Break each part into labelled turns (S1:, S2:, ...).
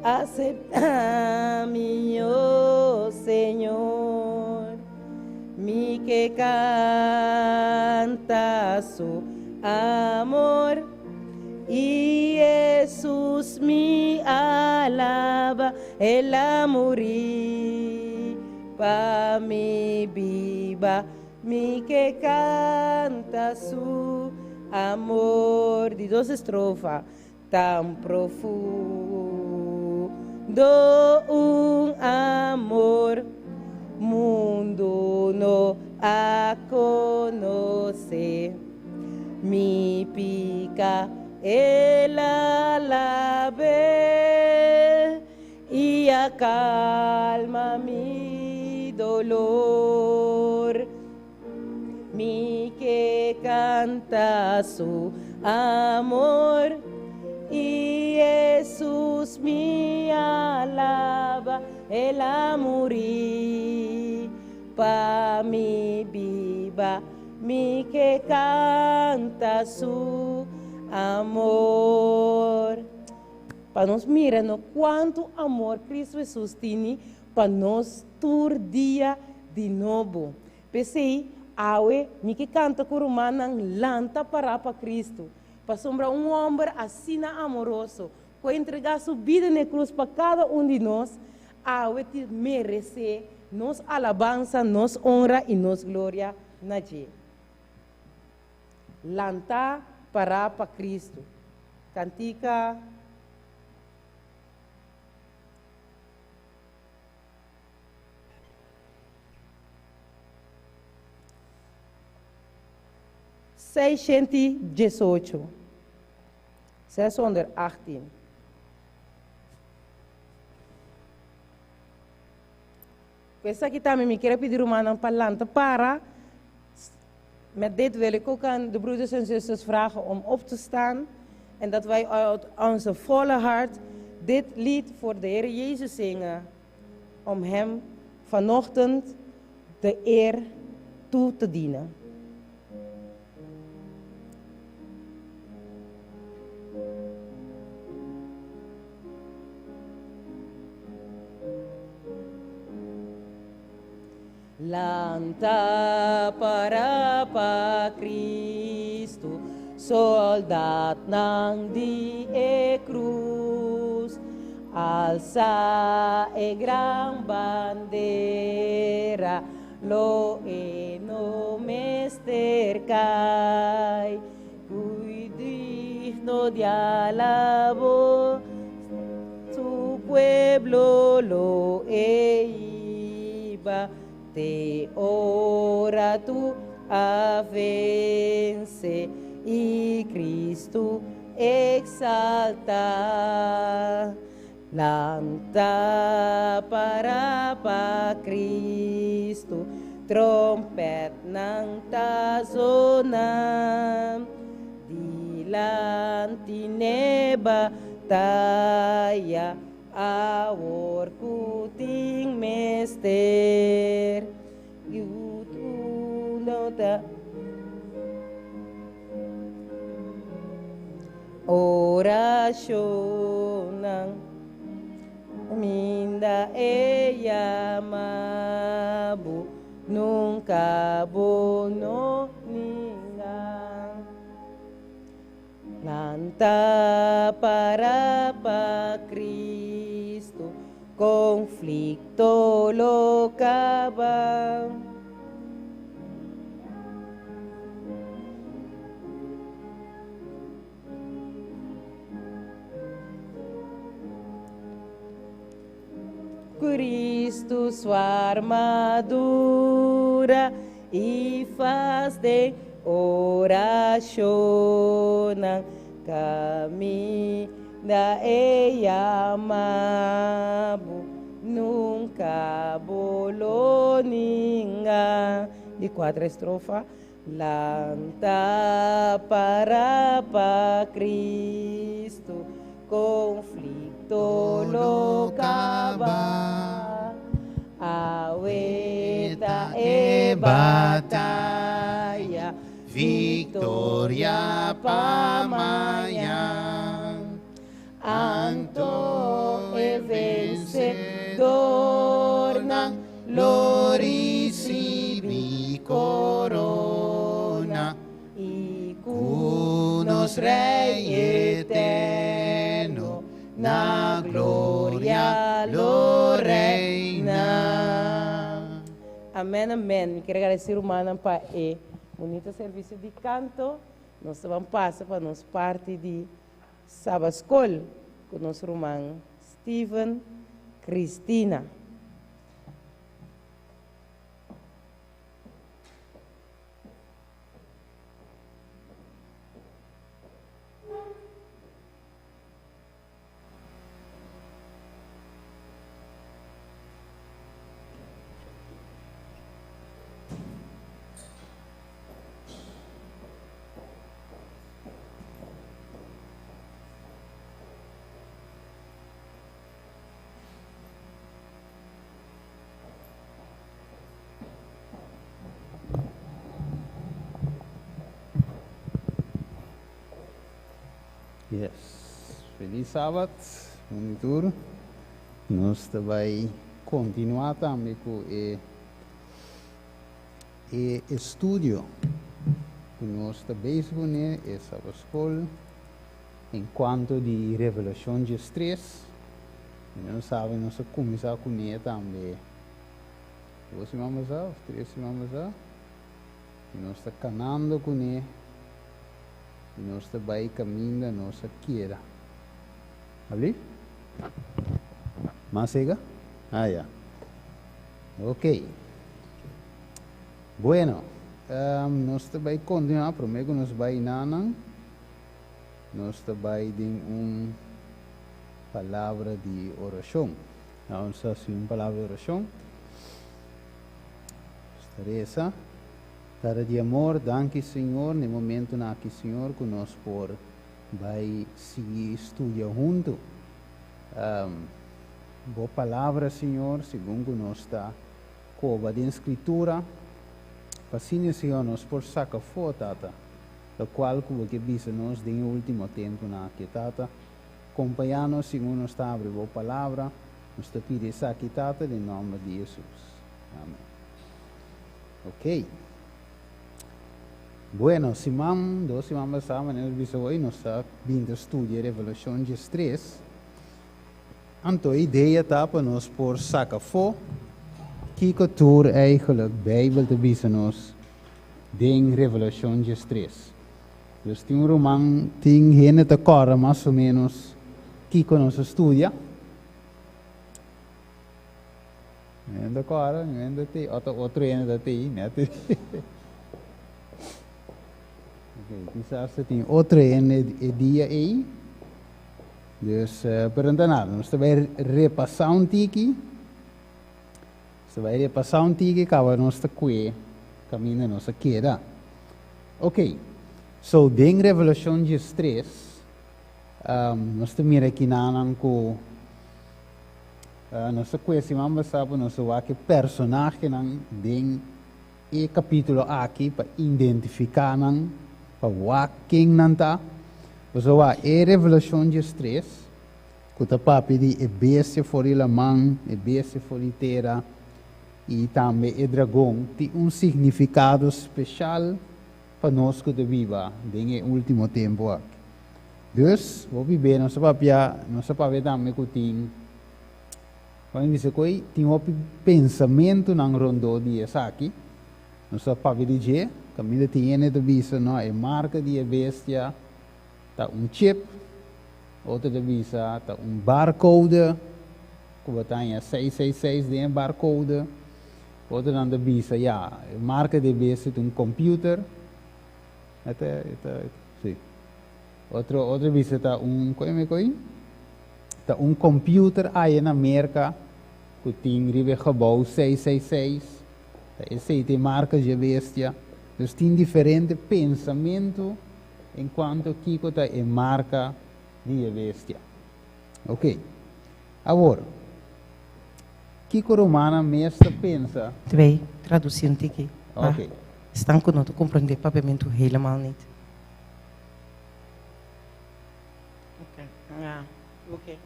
S1: acepta-me, oh Señor, mi que canta su amor, y Jesús me alaba, Él a morir pa' mi viva, mi que canta su amor. De dos estrofas, tan profundo un amor, mundo no a conocer. Mi pica el alabe y acalma mi dolor. Mi que canta su amor, y Jesús me alaba, Él a morir pa' mi viva, mi que canta su amor. Para nos mirar no quanto amor Cristo Jesus tem para nós todo dia de novo. Pensei, awe, mi que canta curumanang lanta para Cristo. Para sombrar homem assim amoroso, para entregar sua vida na cruz para cada de nós, awe te merece nos alabança, nos honra e nos glória na dia. Lanta para Cristo. Cantica. $618. 618. Essa aqui também me quer pedir uma palanta para. Met dit wil ik ook aan de broeders en zusters vragen om op te staan. En dat wij uit onze volle hart dit lied voor de Heer Jezus zingen. Om Hem vanochtend de eer toe te dienen. Lanta para Cristo, soldat ng di cruz, alza gran bandera, lo enomester kay, cuy digno de alabo, su pueblo lo iba. Te ora tu avance y Cristo exalta. Lanta para Cristo, trompet ng tazonan, dilanti neba taya, awor kuting mester, yutunota orasyon ng minda eya mabu nung kabono ningang. Lanta para Cristo, conflicto lo acaba. Cristo sua armadura e faz de oração caminha e amabo nunca boloninga. De 4 estrofas. Lanta para Cristo, conflicto lo acaba, aweta e batalha, victoria pamanhã, anto e na gloria lo reina. Amém, amém. Eu quero agradecer o mano para o bonito serviço de canto. Nós vamos passar para nós parte de Sabascol com o nosso irmão Steven Cristina.
S2: Yes. Feliz sábado, monitor. Nós também continuar também com o estúdio que nós também fazemos essa escola enquanto de revelação de estresse. Nós sabemos nós começar com ele também. 2 semanas já, 3 semanas já. Nós estamos caminhando com ele. Nós também caminhando nossa queira. Ali? Mas chega? Ah, já. Ok. Bueno, nós também continuamos, primeiro nós vai nanang. Nós também tem palavra de oração. Vamos fazer uma palavra de oração. Teresa. Cara de amor, danke Senhor, no momento na que Senhor que nós por vai seguir estudar junto. Boa palavra Senhor, segundo nós está cova de escritura, assim Senhor nós por saca fora tata, da qual que visa nós de último tempo na que tata, acompanhando segundo nós está abre boa palavra, nós está pedir saque tata em nome de Jesus. Amém. Ok. Bueno, simam, 2 semanas sama nel viso hoy nos está vindo estudar Revelação de Estresse. Anto ideia tá para nós por saca fo, que tour eigenlijk Bijbel te viso nos ding Revelação de Estresse. Dus tem romang ting hene te cora mais ou menos que nós estudia. Ainda cora, ainda tem outro ainda tem, né? Quizás tem outra dia aí. Dus, para nada, nós vamos repassar tiki. Nós vamos repassar tiki, acaba nós aqui, caminho nossa queda. Ok. So, dentro da Revelação de Estresse, nós temos aqui na com nossa coisa, vamos saber nosso personagem dentro do capítulo aqui para identificar para quem não está. So, a revelação de estresse, que o papi de bestia for a mão, bestia for a terra, e também o dragão, tem significado especial para nós que vivemos no último tempo. Dus, vou viver, nosso papi também que tem, quando diz que tem pensamento na rondo de essa aqui, nosso papi diz, caminho tem de visa, não é marca de bestia, tá chip, outra de visa, tá barcode, que tem 666 de barcode, outra de visa, marca de bestia de computer, sim. Outra visa tá tá computer aí na América, que tem gebouw 666, esse tem marca de bestia. Dus tem diferente pensamento enquanto Kiko está em marca de bestia. Ok. Agora, Kiko Romana mestre pensa.
S1: Twee, traduzindo aqui.
S2: Ok.
S1: Estão com nós compreender papiamento helemaal niet. Ok. Ja. Ok.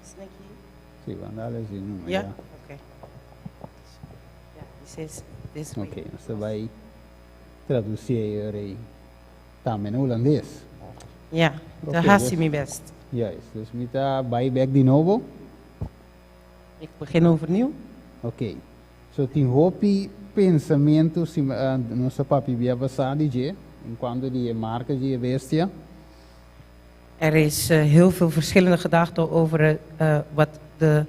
S1: Snakey.
S2: Sim, vandales e não.
S1: Ja. Ok. Ja, this way.
S2: Ok, você vai traduzir aí também no holandês.
S1: Ja, dat
S2: Oké,
S1: gaat
S2: dus-
S1: hij me best.
S2: Juist, dus met buyback de novo.
S1: Ik begin overnieuw.
S2: Ok. So, tem hopi pensamento, se nossa papi via passado, enquanto die marca de bestia.
S1: Er is heel veel verschillende gedachten over wat de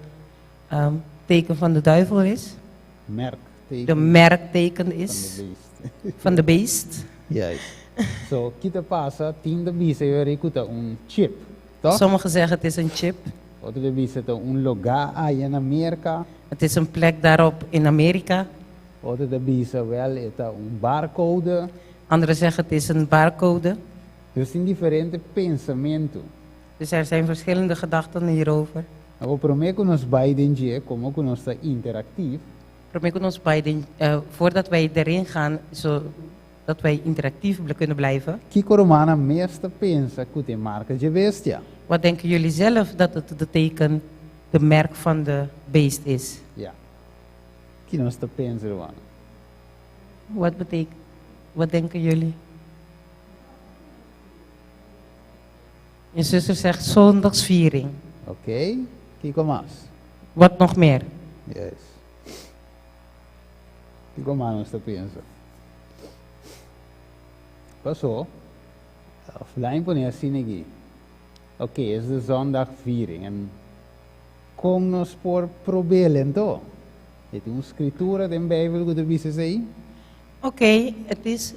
S1: teken van de duivel is.
S2: Merk.
S1: De merkteken is
S2: Van de beest.
S1: van de beest.
S2: Juist. So, kita passa, tem de bisa eu recuta chip. Toch?
S1: Sommigen zeggen het is een chip.
S2: Outro de bisa tem lugar aí in Amerika.
S1: Het is een plek daarop in Amerika.
S2: Outro de bisa wel é barcode.
S1: Anderen zeggen het is een barcode.
S2: Dus tem diferente pensamento.
S1: Dus er zijn verschillende gedachten hierover.
S2: Agora, para mim, que nós beiden, como que nós está interactief,
S1: Probeer ons beiden, voordat wij erin gaan, zodat wij interactief kunnen blijven.
S2: que coromana meesta pensa que tem marca de bestia.
S1: Wat denken jullie zelf dat het de teken, de merk van de beest is?
S2: Ja. Que nós está pensa, Ruana.
S1: Wat betekent, wat denken jullie? Je zuster zegt zondagsviering.
S2: Ok? Que comas?
S1: Wat nog meer?
S2: Yes. Que comana nós está pensa? Passou. Offline põe assim aqui. Ok, is de zondagviering. En kom nos por proberen, toch? Het is een scriptura in de Bijbel, wat de Bijbel zegt.
S1: Oké, het is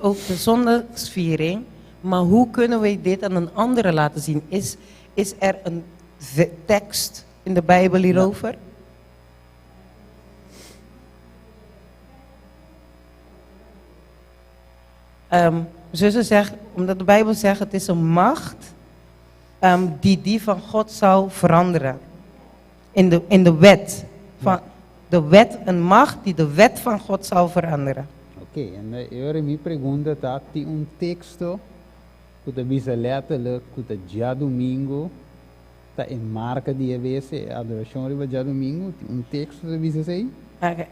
S1: ook de zondagsviering. Maar hoe kunnen wij dit aan een andere laten zien? Is er een tekst in de Bijbel hierover? Zuster zegt, omdat de Bijbel zegt, het is een macht die van God zou veranderen. In de wet. De wet, een macht die de wet van God zou veranderen.
S2: Ok, en eu me pergunta, tá, tem texto que de bisa letterlijk, que de dia domingo, tá em marca de EBC, adoração riba dia domingo, tem texto de bisa sei?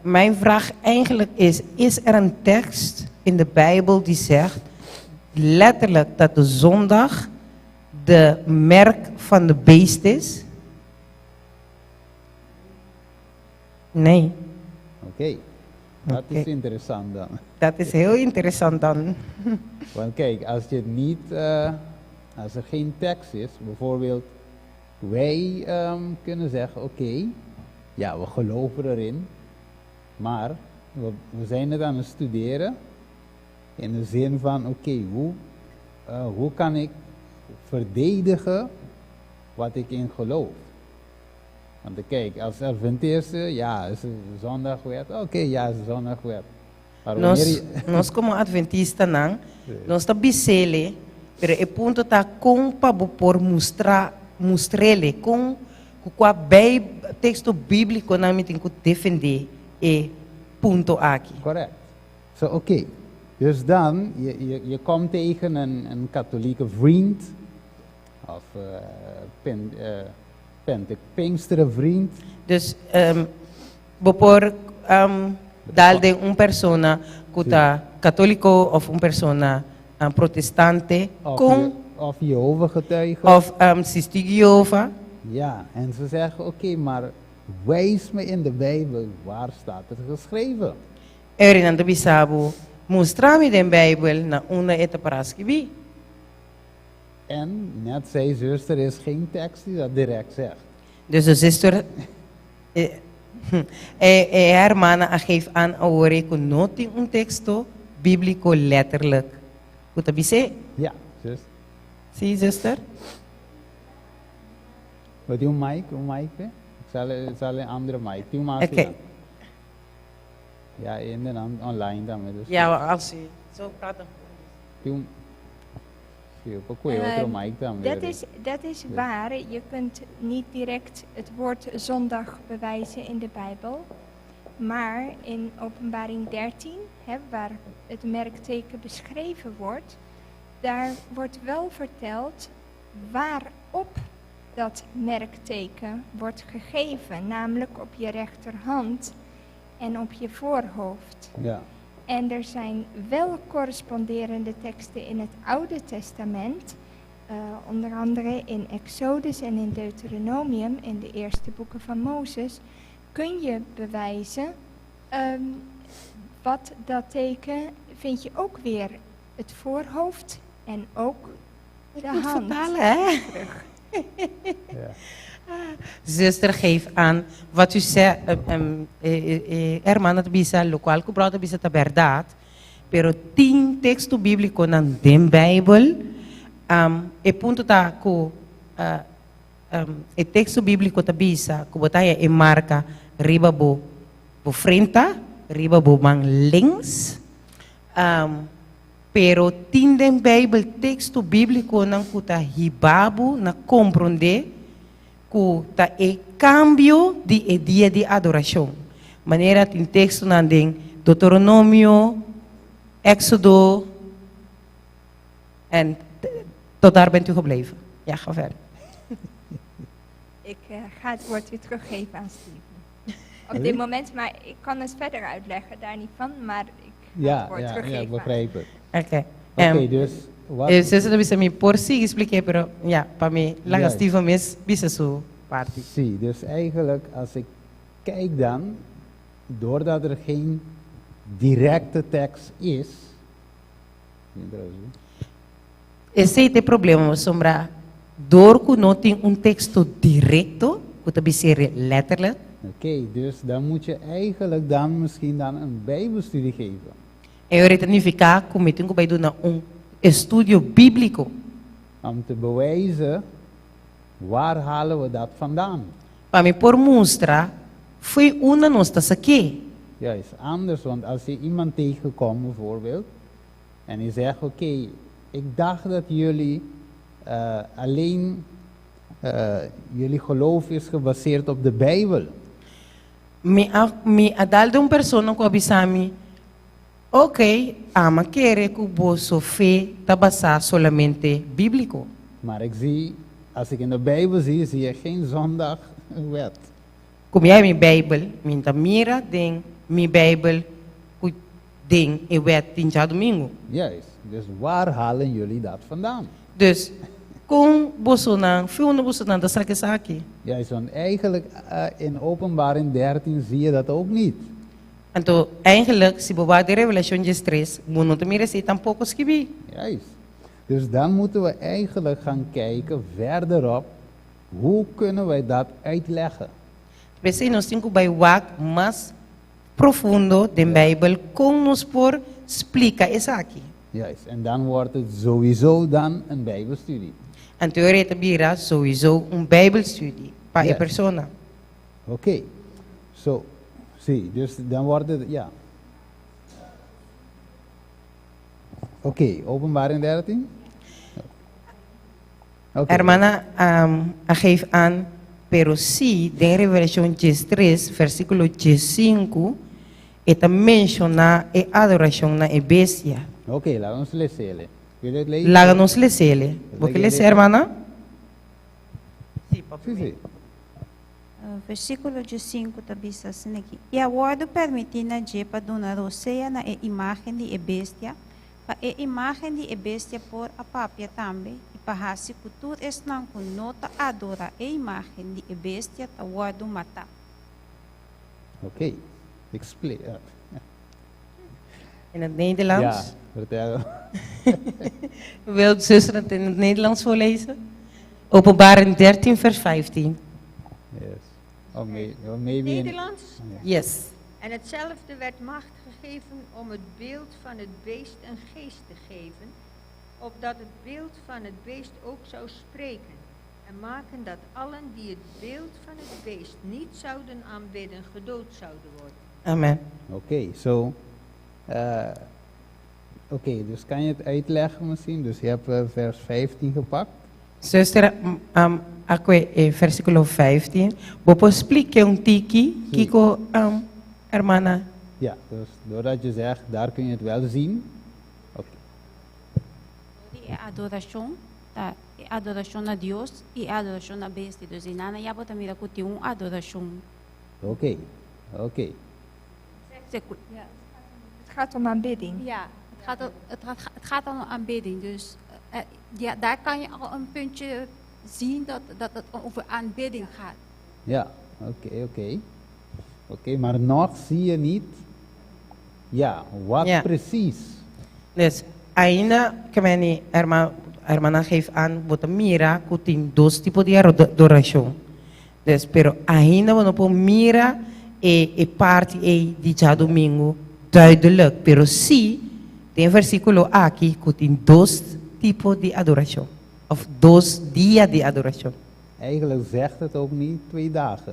S1: Mijn vraag eigenlijk is er een tekst in de Bijbel die zegt letterlijk dat de zondag de merk van de beest is? Nee.
S2: Ok, dat is interessant dan.
S1: Dat is heel interessant dan.
S2: Want kijk, als je het niet, als er geen tekst is, bijvoorbeeld, wij kunnen zeggen, oké, ja, we geloven erin, maar we zijn het aan het studeren in de zin van, oké, hoe kan ik verdedigen wat ik in geloof? Want kijk, als Adventisten, ja, is het zondagwet, oké, ja, is het zondagwet. Maar
S1: Nós como adventista não, nós tá bisele, pero é ponto tá com para por mostrele com qual texto bíblico na me tem que defender é ponto aqui.
S2: Correct. So, oké. Dus dan, je komt tegen een katholieke vriend, of Pinksteren vriend.
S1: Dus, por dar de persona que tá católico of persona protestante
S2: of Jehovah getuigen.
S1: Of Sister Jehovah.
S2: Ja, en ze zeggen, oké, maar wijs me in de Bijbel, waar staat het geschreven?
S1: En dan bisabo, mostra-me de Bijbel na una eta paraskibi.
S2: En net zei zuster, er is geen tekst die dat direct zegt.
S1: Dus de zuster, hermana geeft aan awore ko noti un texto biblico letterlijk. Goed dat bise?
S2: Ja, zuster.
S1: Zie zuster?
S2: Wat die mic? Ik zal een andere mic.
S1: Oké.
S2: Ja, in de online dan. Dus
S1: ja, als je zo praat dan.
S3: Dat is waar. Je kunt niet direct het woord zondag bewijzen in de Bijbel. Maar in Openbaring 13, waar het merkteken beschreven wordt, daar wordt wel verteld waarop dat merkteken wordt gegeven. Namelijk op je rechterhand en op je voorhoofd.
S2: Ja.
S3: En er zijn wel corresponderende teksten in het Oude Testament onder andere in Exodus en in Deuteronomium, in de eerste boeken van Mozes, kun je bewijzen. Wat dat teken vind je ook weer het voorhoofd en ook de hand.
S1: Vertalen, hè?
S3: Terug.
S2: Ja.
S1: Zuster, geef aan wat u zei, hermana bisa, local cobrado bisa ta verdade, pero tin texto bíblico nan den Bible, e punto ta ko, e texto bíblico ta bisa, ko botaya e marca riba bo frente, riba bo mang links, pero tin den Bible texto bíblico nan kuta hibabu na compreender que é cambio de dia de adoração. Maneira tem texto na Deuteronômio, Exodo en tot daar bent u gebleven. Ja, ga verder.
S3: Ik ga het woord weer teruggeven aan Steven. Op dit moment, maar ik kan het verder uitleggen, daar niet van, maar ik ga het woord teruggeven.
S2: Ik begrijp het.
S1: Oké.
S2: Oké, dus wat...
S1: Você não bisa me por si expliquei, pero ja, para mim, lá Steven mes bisa su parte.
S2: Zie, dus eigenlijk als ik kijk dan, doordat er geen directe tekst is.
S1: Esse é o problema, sombra. Door que não tem texto directo, que também seria letterlijk.
S2: Oké, dus dan moet je eigenlijk dan misschien dan een bijbelstudie geven.
S1: Eu retenificar como eu tenho que dar estudio bíblico.
S2: Om te bewijzen, waar halen we dat vandaan?
S1: Para me por mostrar, foi uma nossa aqui.
S2: Ja, is anders, want als je iemand tegenkomt bijvoorbeeld, en je zegt, oké, ik dacht dat jullie alleen, jullie geloof is gebaseerd op de Bijbel.
S1: Me adalde persoa que abisami, ok, ama querer que o fé está basada solamente bíblico.
S2: Maar ik zie, als ik in de Bijbel zie, zie je geen zondagwet.
S1: Como é minha Bíblia, minha mira tem minha Bíblia, que tem e wet tem já domingo.
S2: Juist, dus waar halen jullie dat vandaan?
S1: Dus, com Bolsonaro, filme Bolsonaro, dat is het aqui.
S2: Juist, want eigenlijk in Openbaring 13 zie je dat ook niet.
S1: Então, eigenlijk, se bovar de revelação de stress, não te mira se tampouco escrevi.
S2: Juist. Dus dan moeten we eigenlijk gaan kijken verderop, hoe kunnen wij dat uitleggen?
S1: Pensei, nós temos que ir mais profundo da Bíblia, como nos por explica isso aqui.
S2: Juist, en dan wordt het sowieso dan een bijbelstudie.
S1: Então, eu retiro sowieso Bijbelstudie para
S2: Yes.
S1: a persona.
S2: Oké, zo, zie, dus dan wordt het, ja. Oké, Openbaring 13? Oké.
S1: Hermana, geef aan, pero si, de Revelação 3, versículo 5, está menciona a adoração na bestia.
S2: Oké, laten we ons lezen. Wil je het lezen?
S1: Lá nos lecele. Porque ler, hermana?
S2: Sim, sim.
S4: Versículo de 5 também diz assim aqui. E a ordem permitina de para donar roceia na imagem de bestia, para a imagem de bestia por a papia também, e para se cultura es não com nota adora a imagem de bestia ta ordem matar.
S2: Oké, explain.
S1: In het Nederlands?
S2: Ja, vertel.
S1: Wil de zuster het in het Nederlands voorlezen? Openbaring 13, vers 15.
S2: Yes. Oh, maybe in,
S5: Nederlands.
S1: Yes.
S5: En hetzelfde werd macht gegeven om het beeld van het beest een geest te geven, opdat het beeld van het beest ook zou spreken en maken dat allen die het beeld van het beest niet zouden aanbidden, gedood zouden worden.
S1: Amen.
S2: Oké, zo. Oké, dus kan je het uitleggen misschien? Dus je hebt vers 15 gepakt.
S1: Zuster, aqui é versículo 15. Vou explicar tiki, Kiko, hermana.
S2: Ja, dus doordat je zegt, daar kun je het wel zien. Oké.
S4: E adoração a Deus e adoração a bestia. Dus in Nana já bota mira que adoração.
S2: Oké, oké.
S3: Ja, het gaat om aanbidding.
S4: Ja, het gaat om aanbidding. Dus
S6: Ja, daar kan je al een puntje zien dat het over aanbidding gaat.
S2: Ja, oké, maar nog zie je niet, ja, wat
S1: Ja.
S2: precies.
S1: Dus, aina, kemeni, hermana geeft aan, wat mira, kutin dos tipo de adoración. Dus, pero aina, we no mira, e parte di dia domingo, duidelijk, pero si, tem versículo aqui, kutin dos tipo de adoración. Of dos dia de adoración.
S2: Eigenlijk zegt het ook niet 2 dagen.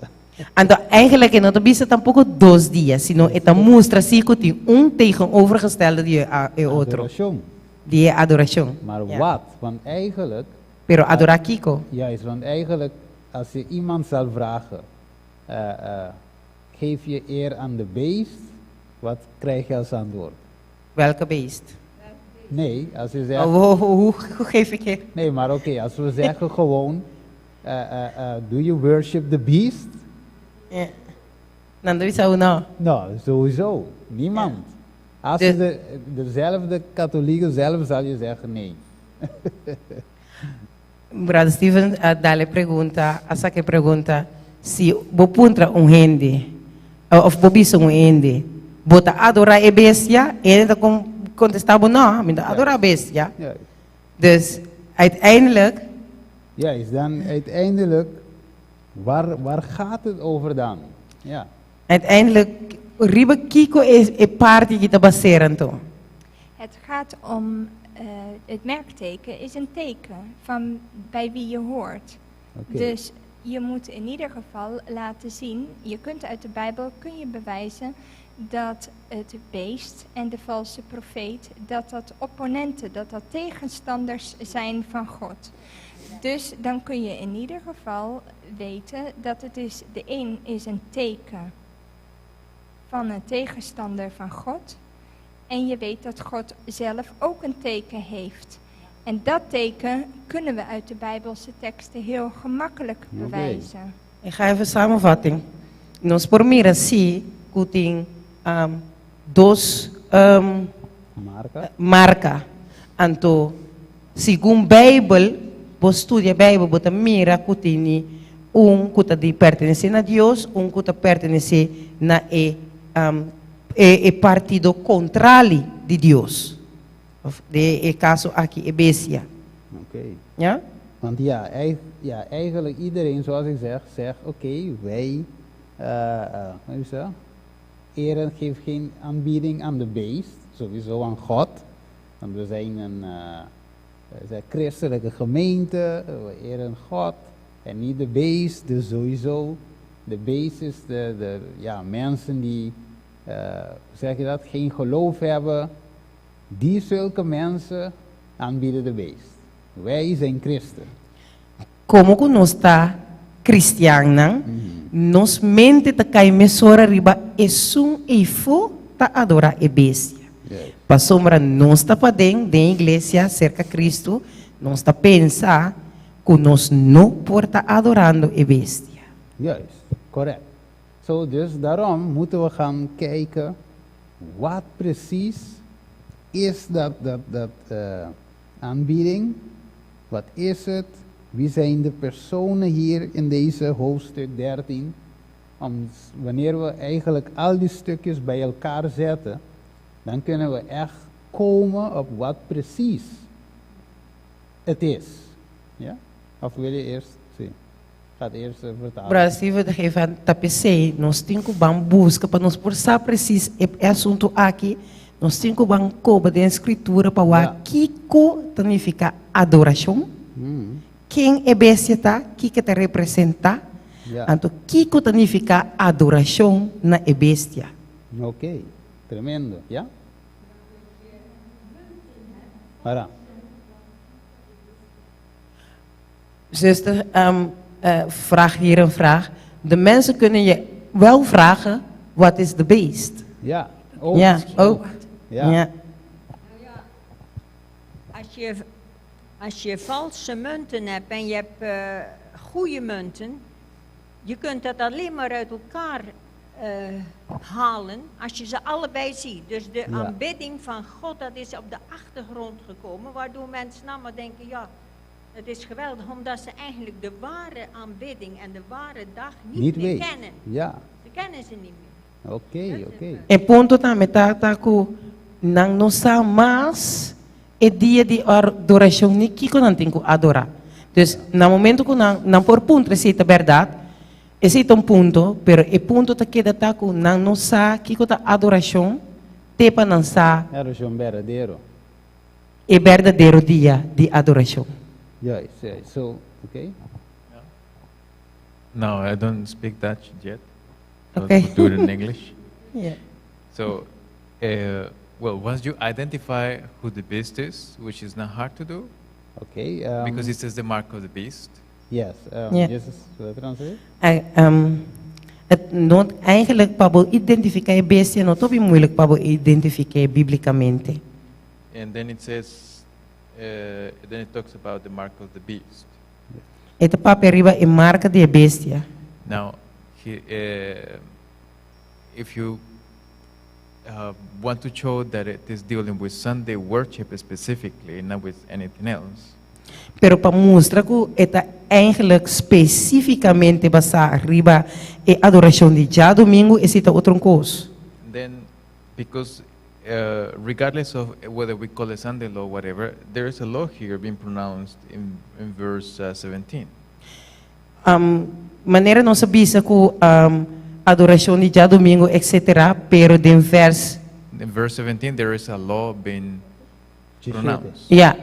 S1: Então, eigenlijk, não te tampoco 2 dias, sino esta mostra assim que tem tegenovergestelde de outro.
S2: Adoration.
S1: Die adoração.
S2: Maar
S1: Ja.
S2: wat? Want eigenlijk,
S1: Pero adorar Kiko.
S2: juist, want eigenlijk, als je iemand zal vragen, geef je eer aan de beest, wat krijg je als antwoord?
S1: Welke beest?
S2: Nee, als je zegt,
S1: Hoe geef ik je?
S2: nee, maar oké, als we zeggen gewoon, do you worship the beast?
S1: Nando isa una.
S2: Nou, sowieso, niemand. Als je dezelfde katholieken zelf zal je zeggen nee.
S1: Brother Steven, dale pergunta, essa que pergunta, se bo puntra gente, of bo bisa gente, bota adorar a bestia, ele tá contestava não, me adorar a bestia.
S2: Ja.
S1: Dus uiteindelijk,
S2: Juist, dan uiteindelijk, waar gaat het over dan? Ja.
S1: uiteindelijk, riba Kiko is een party die te baseren toe.
S3: Het gaat om, het merkteken is een teken van bij wie je hoort.
S2: Oké.
S3: Dus je moet in ieder geval laten zien, je kunt uit de Bijbel kun je bewijzen dat het beest en de valse profeet, dat opponenten, dat tegenstanders zijn van God. Dus dan kun je in ieder geval weten dat het is, de een is een teken van een tegenstander van God. En je weet dat God zelf ook een teken heeft. En dat teken kunnen we uit de Bijbelse teksten heel gemakkelijk bewijzen.
S1: Ik ga even samenvatting. Nos por mira si kuting dos
S2: Marca?
S1: marca. Anto según Bijbel, vos estudia Bijbel, bota mira kutini kuta di pertenece a Dios, kuta pertenece na e partido contrario de Dios. Of de caso aqui Ebesia.
S2: Oké.
S1: Ja?
S2: Want ja, eigenlijk iedereen, zoals ik zeg, zegt oké, wij, hoe is dat? Eren geeft geen aanbieding aan de beest, sowieso aan God. Want we zijn een christelijke gemeente, we eren God en niet de beest, dus sowieso. De beest is de mensen die, zeg je dat, geen geloof hebben. Die zulke mensen aanbieden de beest. Wij zijn christen.
S1: Como que nós está cristiano, nos mente ta cai mesora riba esum e fo ta adora e bestia. Pa sombra nós ta padeng de igreja cerca Cristo, nós ta pensa que nós não porta adorando e bestia.
S2: Juist, correct. Dus daarom moeten we gaan kijken wat precies is dat aanbieding. Wat is het? Wie zijn de personen hier in deze hoofdstuk 13? Wanneer we eigenlijk al die stukjes bij elkaar zetten, dan kunnen we echt komen op wat precies het is. Ja? Of wil je eerst zien? Gaat eerst vertalen.
S1: Brasil de geven tapecei, nós temos que busca para nós por saber preciso é assunto aqui, nós temos que coba de escritura para o Kiko significa adoração. Quem é bestia tá? Kiko te representa. Então Kiko significa adoração na bestia.
S2: Ok, tremendo, ja? Waarom?
S1: Zuster, vraag hier een vraag. De mensen kunnen je wel vragen, wat is de beest?
S2: Ja, ook.
S1: Ja, ook.
S2: Ja.
S1: Ja.
S5: Als je valse munten hebt en je hebt goede munten, je kunt dat alleen maar uit elkaar halen als je ze allebei ziet. Dus de
S2: Ja.
S5: aanbidding van God, dat is op de achtergrond gekomen, waardoor mensen nou maar denken, ja, het is geweldig, omdat ze eigenlijk de ware aanbidding en de ware dag niet meer
S2: weet.
S5: kennen.
S2: Ja,
S5: Ze kennen ze niet meer.
S2: oké, oké.
S1: E ponto também tá com não nossa mas é dia de adoração nem que não tem que adorar. Dus no momento que não por ponto receita verdade, esse é ponto, pero é ponto tá que tá com não nossa que tá adoração, te para não sa
S2: Era zo'n verdadeiro.
S1: é verdadeiro dia de adoração.
S2: Juist, juist. So, oké.
S7: No, I don't speak Dutch yet. So
S1: Okay.
S7: we'll do it in English.
S1: Yeah.
S7: So, well, once you identify who the beast is, which is not hard to do,
S2: Oké.
S7: because it says the mark of the beast.
S2: Yes,
S1: Ja.
S2: Jesus, translate?
S1: Het not eigenlijk para identificar bestia não é moeilijk para identificar biblicamente.
S7: And then it says, then it talks about the mark of the beast.
S1: Esta papel arriba é marca de bestia.
S7: Now, if you want to show that it is dealing with Sunday worship specifically, not with anything else,
S1: Pero para mostrar que esta eigenlijk especificamente basa arriba é adoração de dia domingo e cita outra coisa.
S7: then because regardless of whether we call it Sunday law or whatever, there is a law here being pronounced in verse 17.
S1: Maneira não sabia que adoração de dia domingo etc. Pero de verso
S7: In verse 17, there is a law being pronounced.
S1: yeah,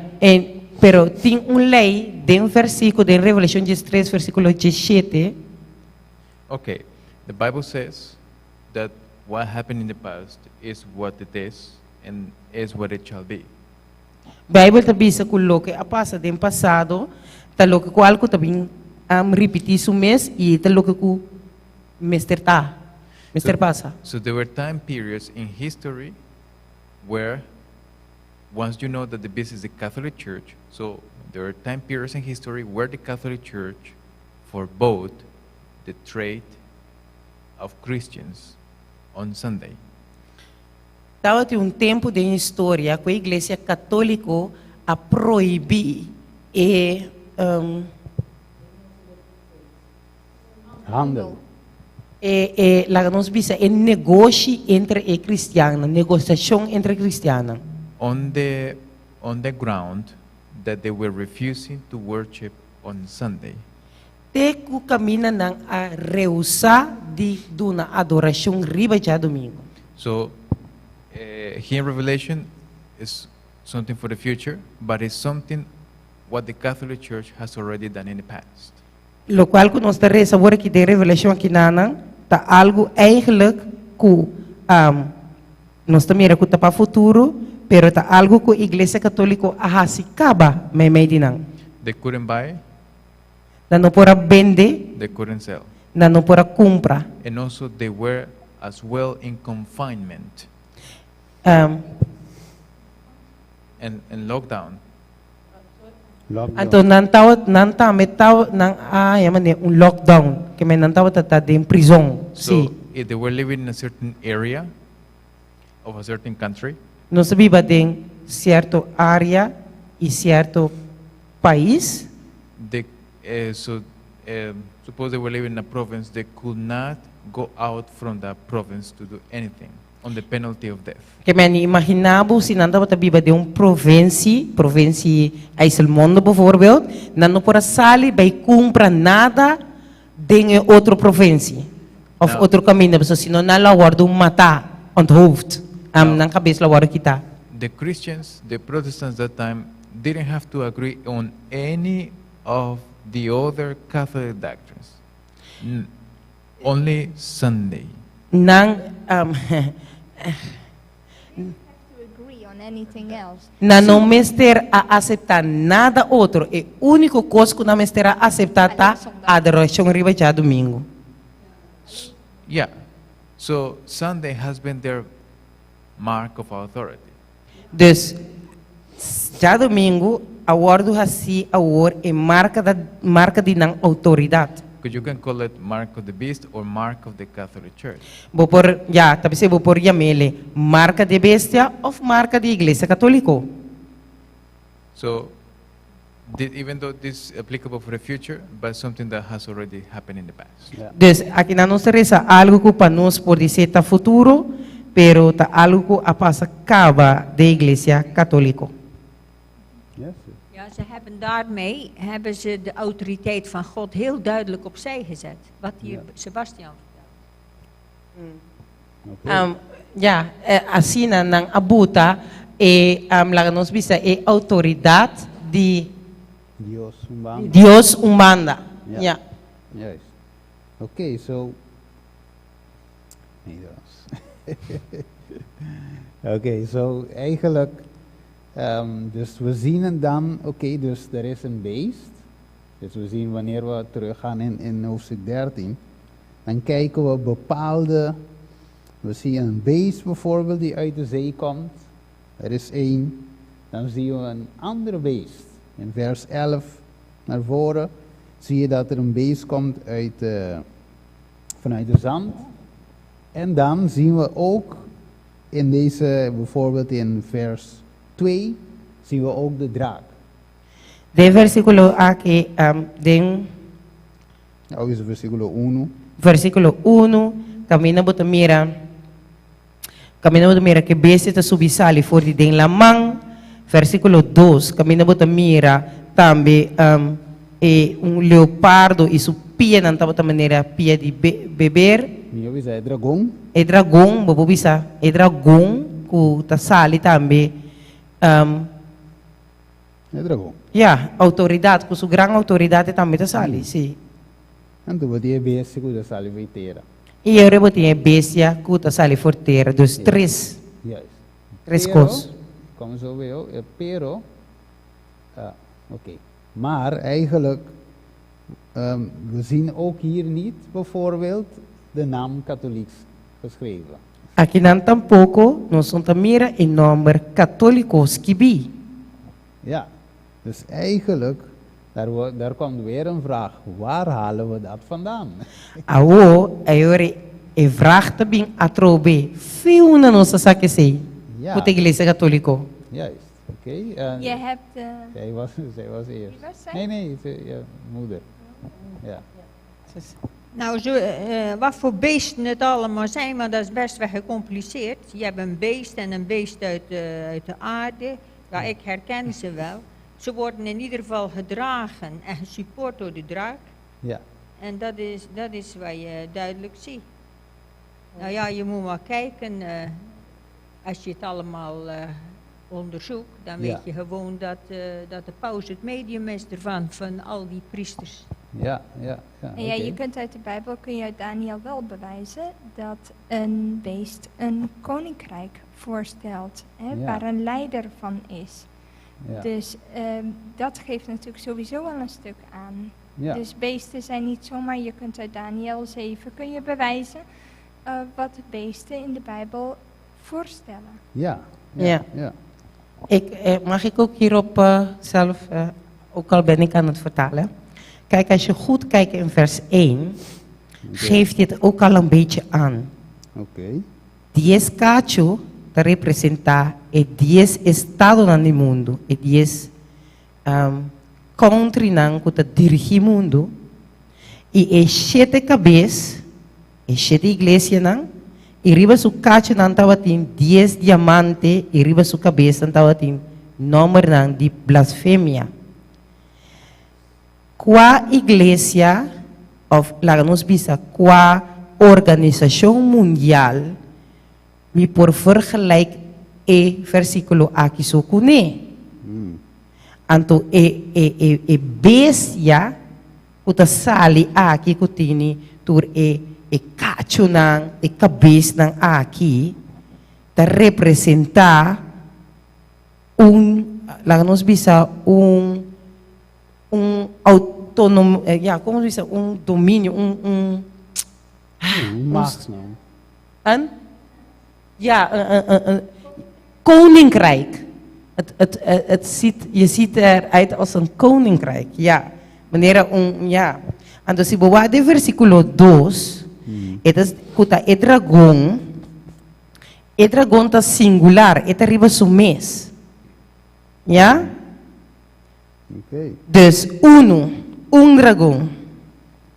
S1: pero tem lei de versículo de Revelação 13 versículo 17.
S7: Okay, the Bible says that what happened in the past is what it is and is what it shall be.
S1: Bible também diz que o que passa do passado, tá lo que algo também repetir o mês e tá lo que o Mr. passa.
S7: So there were time periods in history where, once you know that the beast is the Catholic Church, so there are time periods in history where the Catholic Church forbade the trade of Christians on Sunday.
S1: Estava tempo de história que a Igreja Católica a proibir
S2: Handel.
S1: lá nos bisa é negócio entre cristianos, negociação entre cristianos.
S7: On the ground that they were refusing to worship on Sunday.
S1: Te que camina não a rehusar de uma adoração riba já domingo.
S7: So here in Revelation is something for the future, but it's something what the Catholic Church has already done in the past.
S1: Lo qual que nós teremos agora aqui de revelação aqui na tá algo eigenlijk que nós também que tá para futuro, pero tá algo que a Igreja Católica acaba meio de não.
S7: They couldn't buy,
S1: Não pode vender,
S7: they couldn't sell.
S1: não pode comprar.
S7: And also they were as well in confinement and lockdown.
S2: Lockdown.
S1: Então não tá lockdown, que me não tá de prisão,
S7: So
S1: sim.
S7: if they were living in a certain area of a certain country,
S1: Não sabia de certa área e certo país.
S7: they, suppose they were living in a province, they could not go out from that province to do anything on the penalty of death.
S1: Que me imaginava se não estava viva de província El Mundo, bijvoorbeeld, não pode sair para comprar nada de outra província of
S7: Não.
S1: outro caminho, porque senão não guarda matar onthoofd, na cabeça guarda kita.
S7: The Christians, the Protestants that time, didn't have to agree on any of the other Catholic doctrines. Only Sunday.
S1: Não
S3: To agree on anything else.
S1: não mister a aceitar nada outro, é a única coisa que não mister a aceitar tá a adoração riba já domingo.
S7: Yeah. So Sunday has been their mark of authority.
S1: Dus, já domingo, a ordem assim, a ordem é marca de não autoridade.
S7: because you can call it mark of the beast or mark of the Catholic Church.
S1: Bopor, ja, tapi se bopor yamele, marca de bestia of marca de iglesia católico.
S7: So, even though this is applicable for the future, but something that has already happened in the past.
S2: Yeah.
S1: Dus aqui na nossa reza algo que para nós pode ser tá futuro, pero tá algo que a passa acaba de iglesia católico.
S2: Yes.
S5: Ja, ze hebben daarmee de autoriteit van God heel duidelijk opzij gezet. Wat hier
S2: Ja.
S5: Sebastian vertelde.
S2: Okay.
S1: Ja, assim na nang abuta lá nos bisa autoridade de
S2: Dios umbang.
S1: Deus manda.
S2: Ja.
S1: Ja.
S2: Juist. Oké, zo. Nee, dat was. Oké, zo eigenlijk. Dus we zien het dan, oké, dus er is een beest. Dus we zien wanneer we teruggaan in hoofdstuk 13. Dan kijken we bepaalde. We zien een beest bijvoorbeeld die uit de zee komt. Er is één. Dan zien we een andere beest. In vers 11 naar voren zie je dat er een beest komt vanuit de zand. En dan zien we ook in deze, bijvoorbeeld in vers 2, zien we ook de draak.
S1: De versículo aqui, den
S2: Ook is versículo 1.
S1: versículo 1, camina botamira que bestia está subisali for de den la man. Versículo 2, camina botamira também leopardo e su pia não estava maneira pia de beber.
S2: Minha visa é dragão.
S1: E dragão, bobo bisa, e dragão que tá sali também.
S2: É dragão.
S1: Ja, autoridade, com sua grande autoridade também tá sali, sim.
S2: Então você é bestia que você sabe veiteira.
S1: E eu rebotei bestia que tá sali for terra, dos três coisas.
S2: Como zo wil, pero, oké. Maar eigenlijk, we zien ook hier niet bijvoorbeeld de naam katholiek geschreven.
S1: Aqui não tampouco, nós somos mira em nome católicos que bi.
S2: Ja, dus eigenlijk, daar komt weer een vraag. Waar halen we dat vandaan?
S1: Awo, ayore, e vraag também a trobe, veel na nossa saque sei.
S2: Ja.
S1: Voor de igreja católico.
S2: Juist, oké.
S3: Je hebt...
S2: Zij was eerst.
S3: Wie was zij?
S2: Nee, je moeder. Ja.
S5: Nou, wat voor beesten het allemaal zijn, maar dat is best wel gecompliceerd. Je hebt een beest en een beest uit de aarde. Ja, ik herken ze wel. Ze worden in ieder geval gedragen en gesupport door de draak.
S2: Ja.
S5: En dat is wat je duidelijk ziet. Nou ja, je moet maar kijken. Als je het allemaal onderzoekt, dan weet je gewoon dat de paus het medium is ervan, van al die priesters.
S2: Ja.
S3: En ja, je kunt uit de Bijbel, kun je uit Daniel wel bewijzen dat een beest een koninkrijk voorstelt, hè, waar een leider van is.
S2: Ja.
S3: Dus dat geeft natuurlijk sowieso al een stuk aan.
S2: Ja.
S3: Dus beesten zijn niet zomaar, je kunt uit Daniel 7 kun je bewijzen wat beesten in de Bijbel voorstellen.
S2: Ja.
S1: Mag ik ook hierop zelf, ook al ben ik aan het vertalen. Kijk, als je goed kijkt in vers 1, geeft dit ook al een beetje aan.
S2: Oké.
S1: 10 cacho te representa e 10 estado no mundo, e 10 country nang que te dirige mundo, e 7 cabeças, e 7 igrejas nang, e riba su cacho nang tawatim 10 diamante, e riba su cabeça nang tawatim número nang de blasfêmia. Qua igreja, of lá nos bisa, qua organização mundial, me por vergelijk versículo aqui so kune. Anto bestia uta sali aqui kutini tur cacho nang cabeça nang aqui ta representa lá nos bisa autonomo, como se diz, domínio,
S2: Macht nou.
S1: koninkrijk. Je ziet eruit als een koninkrijk, ja. Wanneer Então, se você de versículo 2, é dragão está singular, é arriba su mês. Ja?
S2: Ok.
S1: Dus, dragão.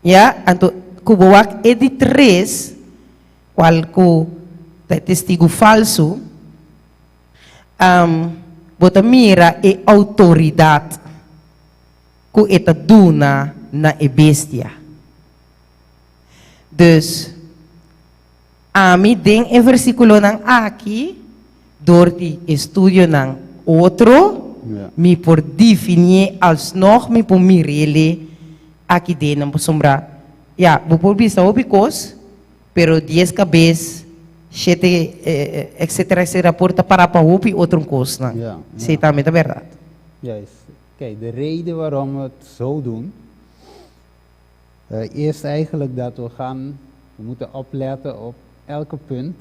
S1: Ja? Então, kubuwak é de 3, qual é testigo falso, bota mira é autoridade, que é duna na bestia. Dus, a mim tem em versículo nang aqui, door die estudio nang outro,
S2: Ja.
S1: me por definir alsnog me por mirele aqui dentro sombra. Ja, vou bisa obicos, pero 10 cabeças, 7, etc. porta para opi outro coisa.
S2: Ja, ja.
S1: Sei também a verdade.
S2: Juist. Kijk, de reden waarom we het zo doen, is eigenlijk dat we moeten opletten op elke punt.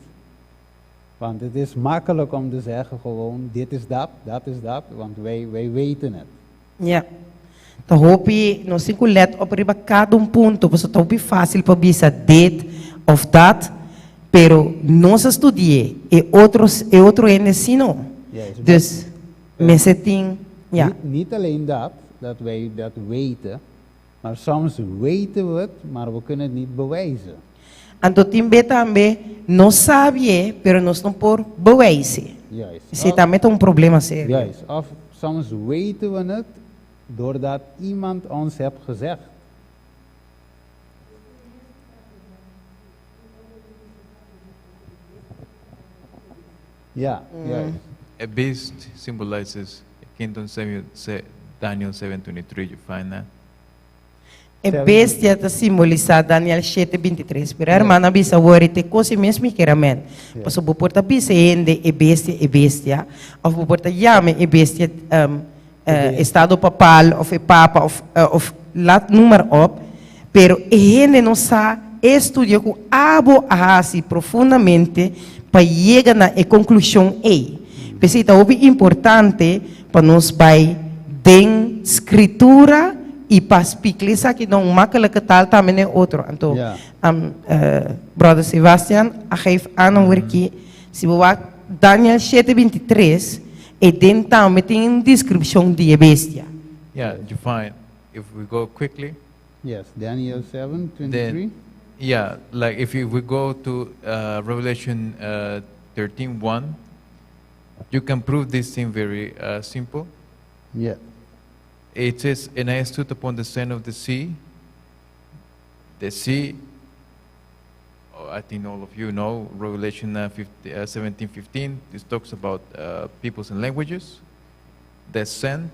S2: Want het is makkelijk om te zeggen gewoon, dit is dat is dat, want wij weten het.
S1: Ja. Então, hopi, nós temos que let op cada ponto, porque é hopi fácil para bisa dit of dat, pero nós estudie e outro ensino.
S2: Juist.
S1: Dus, mensen ting, ja.
S2: Niet alleen dat wij dat weten, maar soms weten we het, maar we kunnen het niet bewijzen.
S1: Então, timbe também não sabe, pero nós não por bewijzen.
S2: Juist.
S1: Isso também é problema sério.
S2: Juist. Of soms weten we het doordat iemand ons heeft gezegd. Ja, juist.
S7: A beast symbolizes Kingdom Daniel 7:23. You find that?
S1: E bestia está simbolizada Daniel 7:23. Pero a irmã bisa worry te coisa mesmo que era men. Paso bo porta bisa ende e bestia. Of bo porta llame e bestia estado papal of e papa of lat número op. Pero e gente não sa estudia com abo assim profundamente para chegar na conclusão e. Pensei que é importante para nós vai den escritura e para explicar que não makkelijke taal também é outro. Então, brother Sebastian, geef aan hoe que se você Daniel 7:23 e dentro também tem uma descrição de bestia.
S7: Yeah, you find, if we go quickly,
S2: Yes, Daniel 7:23.
S7: then, yeah, like if we go to Revelation 13:1, you can prove this thing very simple.
S2: Yeah.
S7: It says, and I stood upon the sand of the sea. The sea, I think all of you know, Revelation 17:15, this talks about peoples and languages. The sand,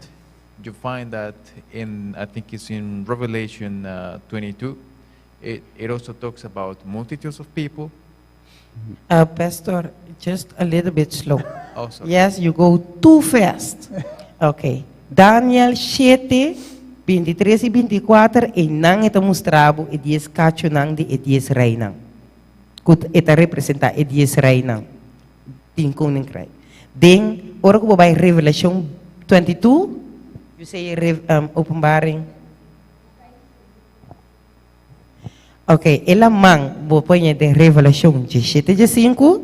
S7: you find that in, I think it's in Revelation 22, it also talks about multitudes of people.
S1: Pastor, just a little bit slow.
S7: Also,
S1: Yes, you go too fast. Okay. Daniel 7:23 e 24 e não é mostrado e 10 cacho não de e 10 reina. Kut eta representa e 10 reina. Din koninkrijk. Den ora ko by Revelation 22, you say openbaring. Okay, ela mang bo ponye de Revelation 17:5.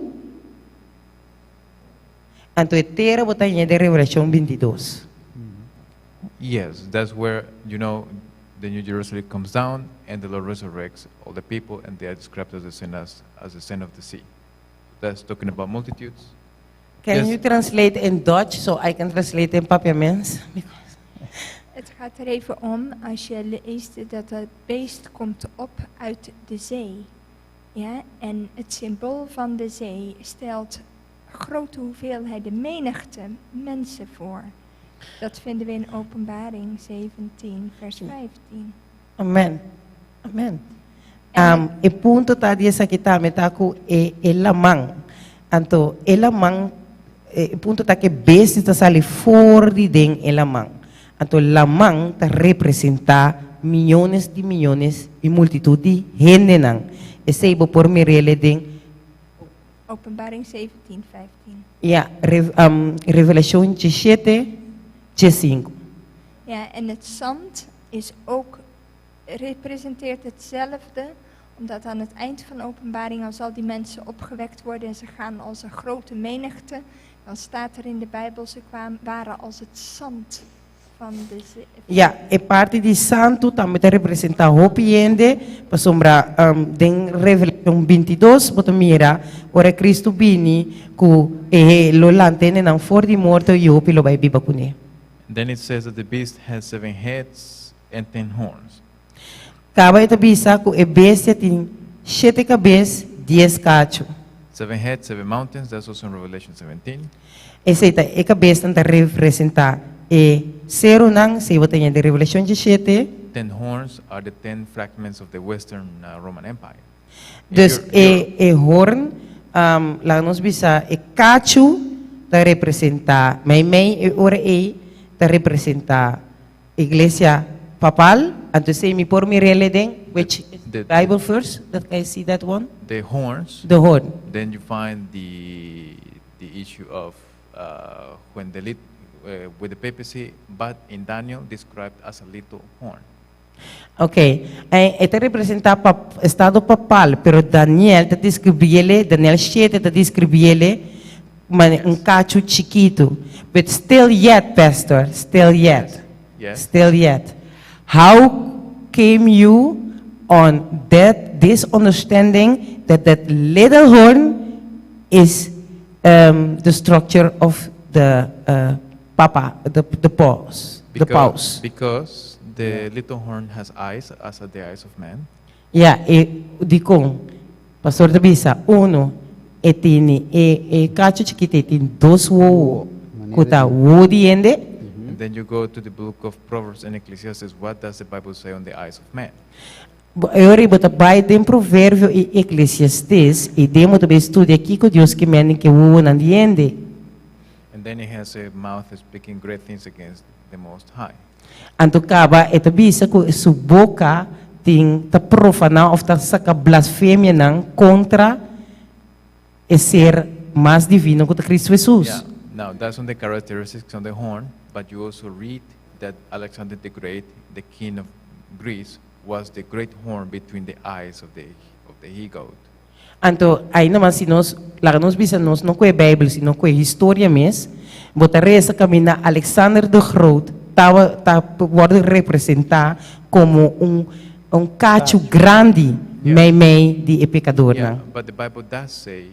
S1: Anto etera botanya de Revelation 22.
S7: yes, that's where, you know, the New Jerusalem comes down and the Lord resurrects all the people, and they are described as the sin of the sea. That's talking about multitudes.
S1: Can
S7: Yes.
S1: you translate in Dutch so I can translate in Papiaments?
S3: Het gaat er even om, als je leest dat het beest komt op uit de zee. Ja, en het symbool van de zee stelt grote hoeveelheid, de menigte mensen voor. Dat vinden we in Openbaring 17, vers 15.
S1: Amen. Amen. E punto tá disso aqui tá metaku e lamang. Anto lamang e punto tá que best tá sali for di ding lamang. Anto lamang tá representa millones de millones e multitud de gente nang. E seibo por mirele ding.
S3: Openbaring 17, 15.
S1: Ja, Revelation 17, 5.
S3: Ja, en het zand is ook representeert hetzelfde, omdat aan het eind van Openbaring, als al die mensen opgewekt worden en ze gaan als een grote menigte, dan staat er in de Bijbel, ze waren als het zand van de zee.
S1: Ja, e parte di santo também representa hopi yende, pa sombra den Revelación 22, boto mira, ora Cristo bini ku lo lantene nan for di morto e hopi lo vai biba kune.
S7: Then it says that the beast has 7 heads and 10 horns.
S1: Kaba ita bisa ku e bestia tin 7 cabeças, 10 cacho.
S7: 7 heads, 7 mountains, that's also in Revelation 17.
S1: Essa ita e cabeça ta representa e zero nang se bota de Revelación 17.
S7: 10 horns are the 10 fragments of the Western Roman Empire. In
S1: Dus
S7: Europe,
S1: horn, lá nos bisa e cacho ta representa, may e ora ta representa iglesia papal. And to say me por mi releden, which
S7: The-
S1: Bible first, that I see that one,
S7: the horns,
S1: the horn.
S7: then you find the issue of when the with the papacy, but in Daniel described as a little horn.
S1: Ok, esta representa estado papal, pero Daniel te describiele, Daniel 7 te describiele un cacho chiquito. But still yet, Pastor, still yet.
S7: Yes.
S1: Still yet. How came you on this understanding that little horn is the structure of the papa, the paws, the paws?
S7: Because the little horn has eyes, as are the eyes of man.
S1: Yeah, dico, Pastor Tabisa, uno, cacho chiquito, tin dos wo, kuta wo diende.
S7: And then you go to the book of Proverbs and Ecclesiastes. What does the Bible say on the eyes of man?
S1: Ora bota bai den provérbio e Eclesiastes e demo também estuda aqui com Deus que menem que wo nan diende.
S7: And then he has a mouth speaking great things against the Most High.
S1: Anto kaba eta bisa ko su boca ting ta profana of ta saka blasfemia nang contra e ser mais divino que Cristo Jesus.
S7: Yeah. Now that's on the characteristics on the horn, but you also read that Alexander the Great, the king of Greece, was the great horn between the eyes of the he-goat.
S1: Anto aí naman si nos la nos bisa nos no kwe Bible sino kwe historia mes bota resa camina Alexander the Groot ta pode representar como cacho grande mei de pecador
S7: Yeah,
S1: na.
S7: but the Bible does say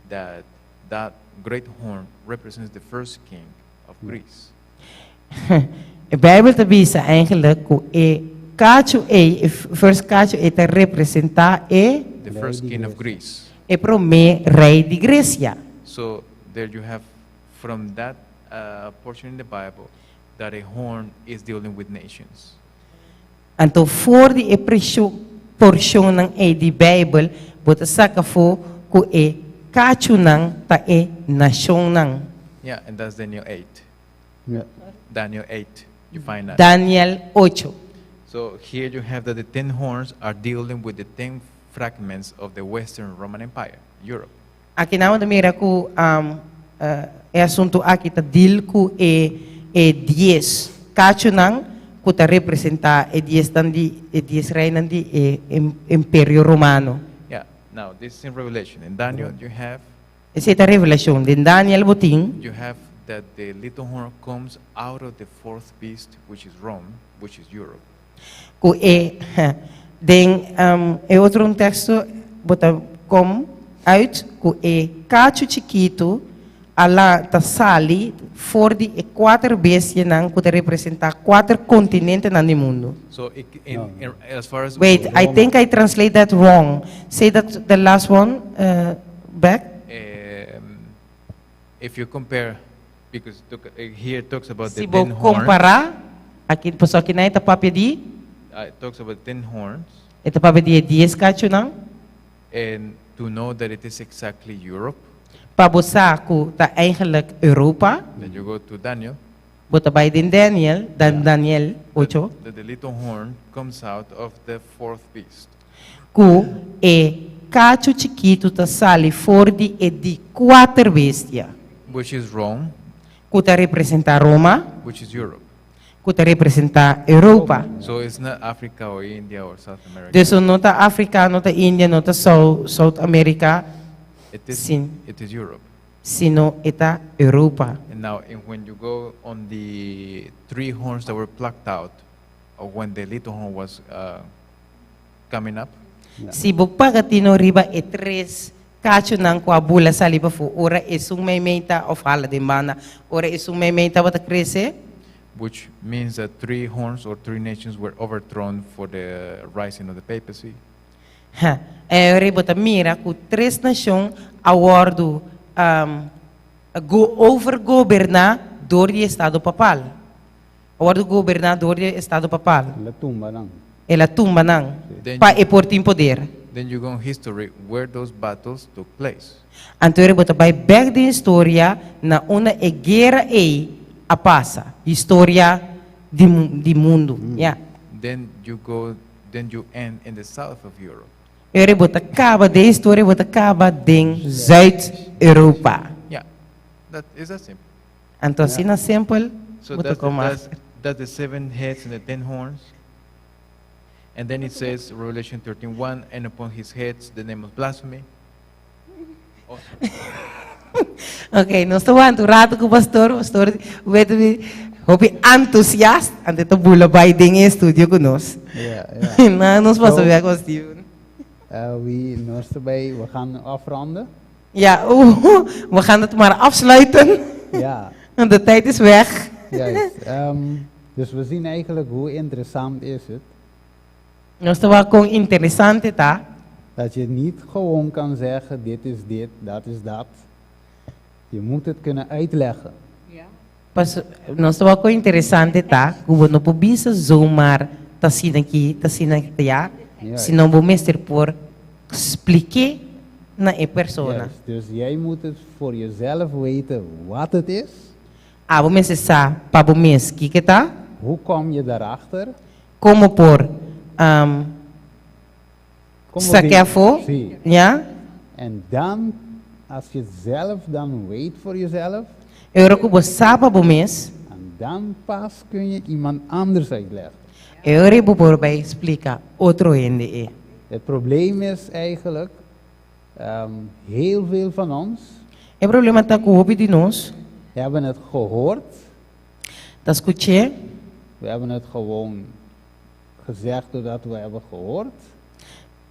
S7: that that great horn represents the first king of Greece.
S1: A Bible te bisa eigenlijk ko cacho first cacho te representa
S7: The first king of Greece.
S1: pro me rei de Grécia.
S7: So there you have from that portion in the Bible that a horn is dealing with nations.
S1: Anto voor die portion ng di Bible bota saka fo ko cacho nang ta nasyon nang.
S7: Yeah, and that's Daniel 8.
S2: Yeah.
S7: Daniel 8, you find that.
S1: Daniel 8.
S7: So here you have that the 10 horns are dealing with the 10 fragments of the Western Roman Empire, Europe.
S1: Aqui na onde mira ku assunto aqui ta dil ku 10 cacho nang ku ta representa 10 tandi 10 rei nandi Imperio Romano.
S7: Yeah, now this is in Revelation. In Daniel, you have
S1: Essa é a revelação de Daniel botin.
S7: you have that the little horn comes out of the fourth beast, which is Rome, which is Europe.
S1: Ku outro texto bota como uit ku cacho chiquito ala ta sali for di 4 bestie nang ku ta representa 4 continentes nang mundo.
S7: So as far as
S1: Wait, I think I translate that wrong. Say that the last one back.
S7: if you compare, because here it talks about the
S1: Si bo
S7: 10 horns,
S1: compara, aqui po aqui na ita papia di,
S7: it talks about 10 horns,
S1: ita papia di 10 cacho nang
S7: and to know that it is exactly Europe,
S1: pabosa ku ta eigenlijk Europa.
S7: then you go to Daniel,
S1: Bota by din Daniel, Daniel 8,
S7: that the little horn comes out of the fourth beast.
S1: ku cacho chiquito ta sali for di di 4 bestia.
S7: Which is Rome,
S1: Ku ta representa Roma,
S7: which is Europe.
S1: que representa Europa.
S7: So it's not Africa or India or South America.
S1: Dus nota Afrika, nota India, nota South America,
S7: It is,
S1: Sin.
S7: it is Europe.
S1: sino eta Europa.
S7: And now, when you go on the 3 horns that were plucked out, or when the little horn was coming up,
S1: Si bukpagatino riba e 3 kacho ng kwabula sa liba fu, ora isung may meita of hala de mana, ora isung may meita wata krese,
S7: which means that 3 horns or 3 nations were overthrown for the rising of the papacy.
S1: ha, ribota mira ku 3 nasyon awardo overgoberna door die estado papal. Awardo goberna door die estado papal.
S2: La tumba lang.
S1: Ela tumba nang
S7: Then
S1: pa e portin poder.
S7: Then you go in history where those battles took place.
S1: Anto bota by back di historia na una e guerra a passa. Historia di mundo. Yeah.
S7: Then you end in the south of Europe.
S1: Ere bota acaba de historia bota acaba din Zuid-Europa.
S7: Yeah, that is that simple.
S1: Anto sina simple
S7: So
S1: bota
S7: that's the 7 heads and the 10 horns. And then it says, Revelation 13:1, and upon his heads the name of blasphemy.
S1: Okay, nós estamos falando rato com o pastor hope entusiasta, ante to bula by ding studio conosco.
S2: Ja.
S1: Nós passamos weer com Steven.
S2: We gaan afronden.
S1: Ja, we gaan het maar afsluiten.
S2: Ja,
S1: En de tijd is weg.
S2: juist. Dus we zien eigenlijk hoe interessant is het.
S1: Nós estamos com interessante, tá?
S2: Dat je niet gewoon kan zeggen, dit is dit, dat is dat. Je moet het kunnen uitleggen.
S1: Nós estamos com interessante, tá? Como não precisa zomaar, tá sendo aqui, ja. Se não vou mestre por explicar na e persona.
S2: Juist, dus jij moet het voor jezelf weten wat het is.
S1: Ah, vou mestre sa, pa vou mes, que tá?
S2: Hoe kom je daarachter?
S1: Como por
S2: Como
S1: saqueafo,
S2: Zie.
S1: ja?
S2: En dan, als je het zelf dan weet voor jezelf,
S1: Eu recubo sapa vou mes,
S2: en dan pas kun je iemand anders uitleggen.
S1: eu recubo por bij explicar outro ende.
S2: Het probleem is eigenlijk, heel veel van ons
S1: O problema tá com o hobby de nós,
S2: hebben het gehoord.
S1: tá escutando,
S2: We hebben het gewoon gezegd doordat we hebben gehoord.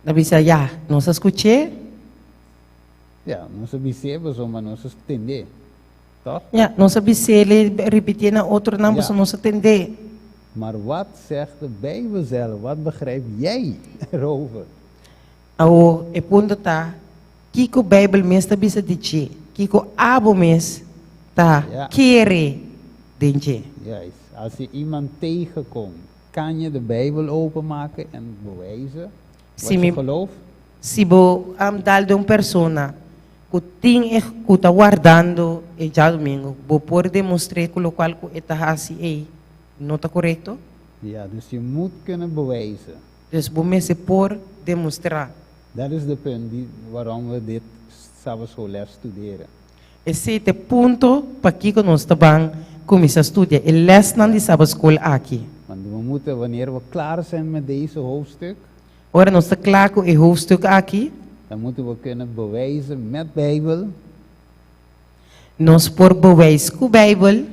S1: da bisa ja, nós escutando,
S2: Ja, não sabemos maar não se entender. Toch?
S1: ja, nós sabia se ele repetir na outro não,
S2: Ja.
S1: você não entender.
S2: Maar wat zegt de Bijbel zelf? Wat begrijp jij erover?
S1: O e punto tá, kiko Bible mes tá bisa dizer, kiko abo mes tá
S2: Ja.
S1: querer dizer.
S2: Juist. Als je iemand tegenkomt, kan je de Bijbel openmaken en bewijzen wat
S1: Sim,
S2: je gelooft?
S1: Se bo dal de persona que tem que tá guardando e já domingo, vou poder demonstrar com o qual que está assim, não está correto?
S2: Ja, dus je moet kunnen bewijzen.
S1: Dus vou me se por demonstrar.
S2: Dat is de punt waarom we dit sabbatschoolles studeren.
S1: Esse é o ponto para que nós estamos começando a estudar. E les não de sábado escola aqui.
S2: Want we moeten, wanneer we klaar zijn met deze hoofdstuk,
S1: Ora nós estamos claro com o hoofdstuk aqui.
S2: dan moeten we kunnen bewijzen met Bijbel
S1: Nós por bewijs com a Bíblia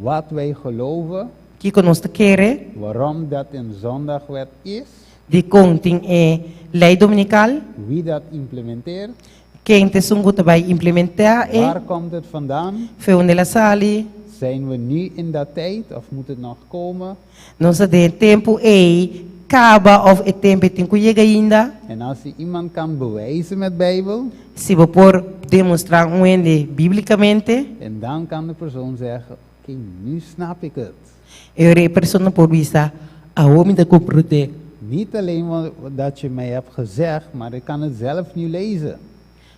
S2: wat wij geloven,
S1: que nós queremos
S2: waarom dat een zondagwet is,
S1: de contém é lei dominical,
S2: wie dat implementeert,
S1: quem te sunguta vai implementar é
S2: waar komt het vandaan,
S1: foi onde ela sale.
S2: zijn we nu in dat tijd of moet het nog komen?
S1: Nós de tempo é acaba of é tempo tem que chegar ainda.
S2: En als je iemand kan bewijzen met Bijbel,
S1: Se vou por demonstrar ende biblicamente,
S2: en dan kan de persoon zeggen, oké, nu snap ik het.
S1: eu a pessoa por vista a homem da compreender.
S2: Niet alleen dat je mij hebt gezegd, maar ik kan het zelf nu lezen.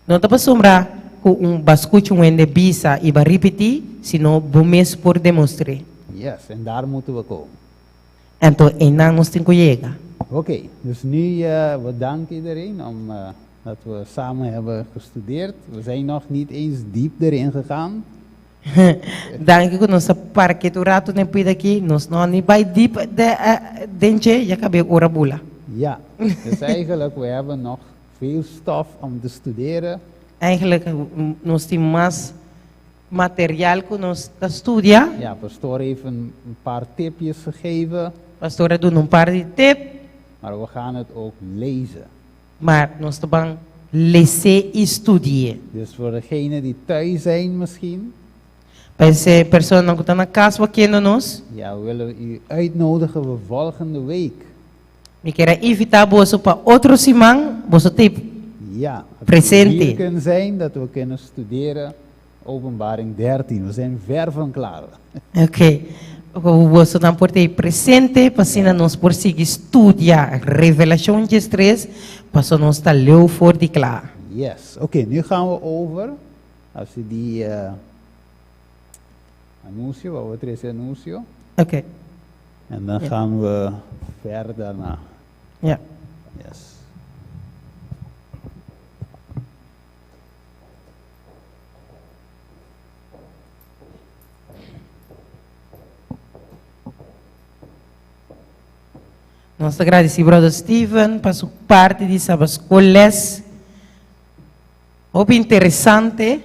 S1: Não está para sombrar com bascucho ende bisa e vai repetir, senão vou mesmo por demonstrar.
S2: Yes, en daar moeten we komen.
S1: Então, em nós tem que chegar.
S2: Oké, dus nu we danken iedereen dat we samen hebben gestudeerd. We zijn nog niet eens diep erin gegaan.
S1: Dank u nos parque tu rato nem pida aqui, nos não nem bij diep dentje, je kan bij orabula.
S2: Ja, dus eigenlijk, we hebben nog veel stof om te studeren.
S1: Eigenlijk nos tem mais materiaal que nos estudia.
S2: Ja, pastoor heeft een paar tipjes gegeven,
S1: Pastora doen paar de tip,
S2: maar we gaan het ook lezen.
S1: maar nos tabang lecer e estudiar.
S2: Dus voor degenen die thuis zijn misschien,
S1: Para essa pessoa que está na casa aqui nos,
S2: ja, we willen u uitnodigen voor volgende week.
S1: me quero invitar você para outro simão, você tem
S2: Ja, dat we
S1: Presente.
S2: hier kunnen zijn, dat we kunnen studeren. Openbaring 13, we zijn ver van klaar.
S1: ok. Você não pode ter presente, para assim nós por seguir estudar revelação de 3, para nós estar leu voor die klaar.
S2: Yes, oké, nu gaan we over. Als je die anuncio, wat wordt er is anuncio?
S1: Ok,
S2: En dan
S1: Ja.
S2: gaan we verder naar.
S1: ja.
S2: Yes.
S1: Nós agradecemos brother Steven para sua parte de sabas coles. Muito interessante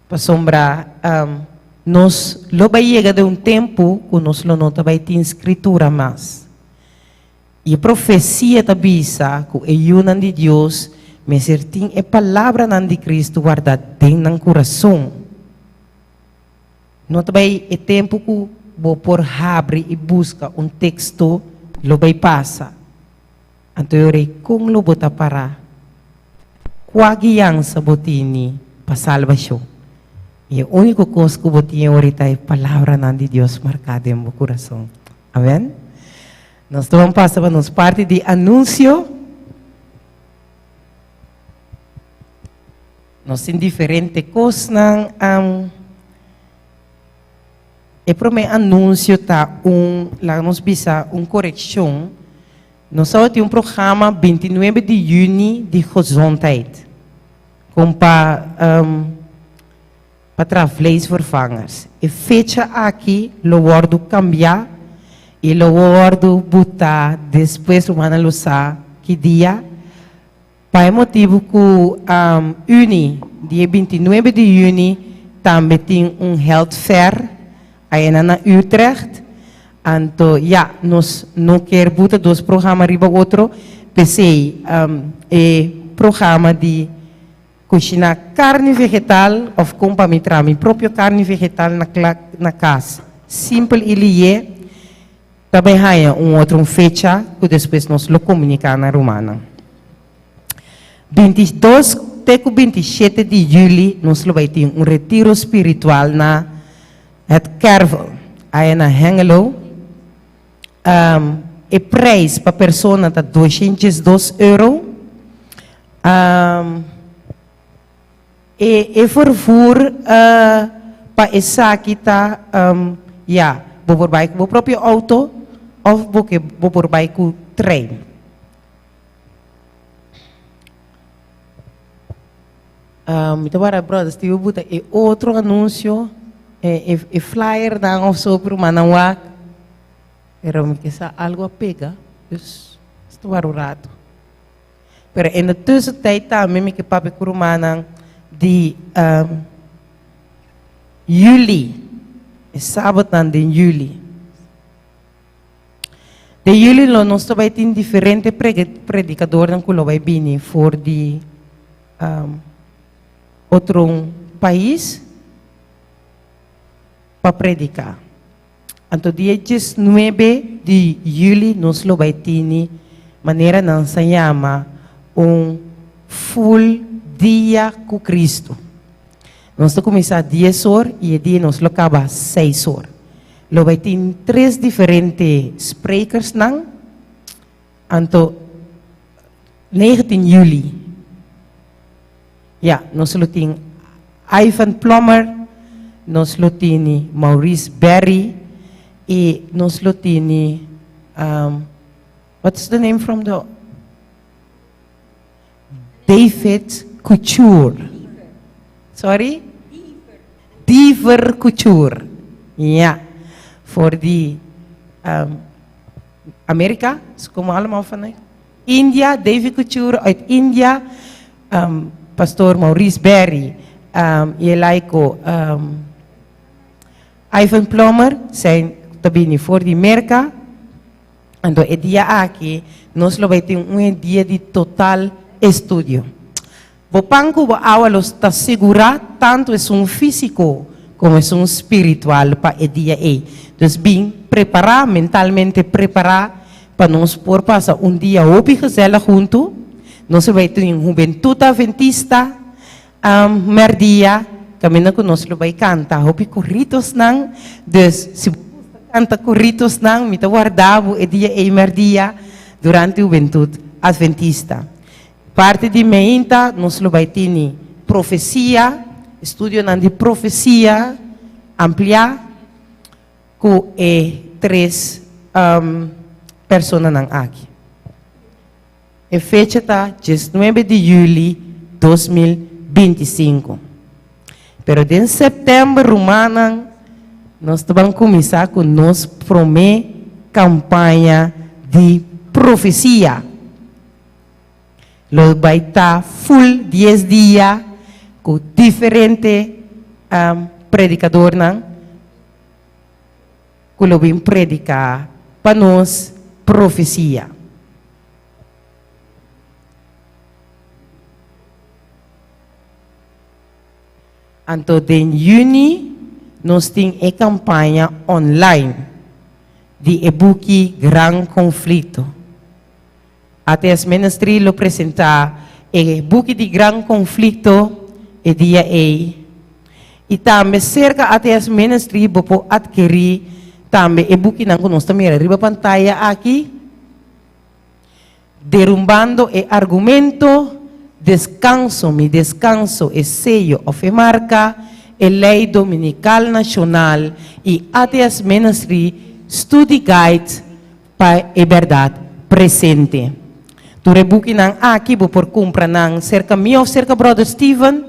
S1: para sombrar. Nós lo vai chegar de tempo que nós lo nota vai ter escritura mais. E a profecia tabisa que é una de Deus, mas certinho é palavra de Cristo guardada dentro do coração. Não também é tempo que vou por abre e busca texto lo vai passa. Então eu rei como lo bota para qual guiança botini para salvação. E a única coisa que eu botini ahorita é a palavra de Deus marcada em meu coração. Amém? Nós vamos passar para nos parte de anúncio. Nós temos diferentes coisas. E para mim anúncio tá lá nos bisa correção. Nós só temos programa 29 de junho de gezondheid. Com para travelleesvervangers. E fecha aqui, lo wordo cambiar e lo wordo botar depois humana lo sa que dia. Para motivo que Uni, dia 29 de junho, também tem health fair aí na Utrecht. Então, ja, nós não queremos botar dois programas riba outro. Pensei, é programa de cozinhar carne vegetal ou comprar minha própria carne vegetal na casa. Simples ele é. Também há outro fecha que depois nós lo comunicar na Romana. 22 até 27 de julho nós vamos ter retiro espiritual na het Kervel, aí na Hengelo. O preço para a pessoa está €202. E vervoer para essa aqui está, vou por bike, vou próprio auto, ou vou por bike trem. Então, agora, brothers, tive botar outro anúncio, flyer da sobre o Manauá. Era que algo a pega, dus estou arrurado. Pero na tussentijd também que papi Kurumana de juli, sábado de juli. De juli nós também temos diferentes predicadores que vai vir for de outro país para predicar. Então, dia 19 de julho, nós vamos ter maneira não se chama full dia com Cristo. Nós vamos começar 10 horas e o dia nós acaba 6 horas. Nós vamos ter 3 diferentes sprekers. Então, 19 de julho, nós vamos ter Ivan Plummer, nós vamos ter Maurice Berry, e nós temos, what's the name from the? David Couture. Sorry? Diever River Couture. Ja, voor die Amerika, ze komen allemaal vanuit India, David Couture uit India, Pastor Maurice Berry, Jelaiko, Ivan Plummer, zijn tabini voor die merka. En do dia aqui, nós lo vai ter dia de total estudio. Bopanco bo awalos ta segura tanto es físico como es espiritual para el día a. Dus bien preparar, mentalmente preparar para nos por pasar dia hopi gezellig junto. Nós vai ter juventud adventista, merdia, camina con nos lo vai cantar, hopi corritos nang, dus si canta corritos nang, mita guardavo e dia e merdia durante juventud adventista. Parte di meinta, nos lo vai ter profecia, estudio nan di profecia, ampliar, com três personas nang aqui. A fecha está 19 de julho de 2025. Pero em setembro, Romana, nós vamos começar com nossa primeira campanha de profecia. Lo vai estar full 10 dias com diferentes predicadores que lo vão predicar para nós profecia. Então, em junho, nós temos a campanha online de e-book Gran Conflito. Até as ministry lo apresentar e-book de Gran Conflito e dia A. E também cerca até as ministry vou adquirir também e-book não que nós também arriba pantalla aqui. Derrumbando o argumento. Descanso, mi descanso es sello o fe marca, lei dominical nacional y ATS Ministry Study Guide para a verdade presente. Tu rebuki nang aqui por compra nang cerca meu, cerca brother Steven,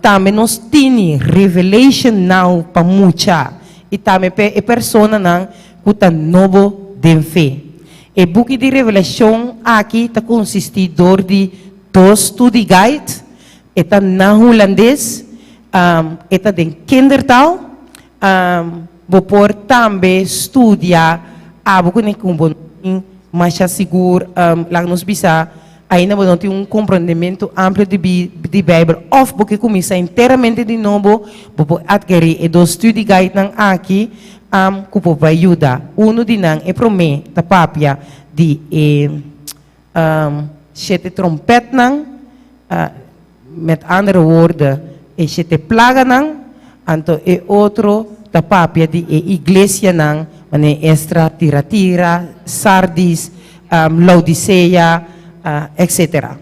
S1: também nós tini revelation now para mucha e também a persona nang kuta novo de fé. E book de revelação aqui está consistidor de dos study guide, eta na holandês, eta den kindertaal, bopor também estudia, abo kuni kumbon, mas já seguro, lang nos bisa, ainda não tem compreendimento amplo de Bíblia, of porque começa inteiramente de novo, bopor adquirir e dos study guide nang aqui, kupo vai ajuda, uno de nang e promete, ta papia, de sete trompet nang, met andere woorden, sete plaga nang, anto e outro da papia di iglesia nang, mane Estra, Tiratira, Sardis, Laodicea, etc.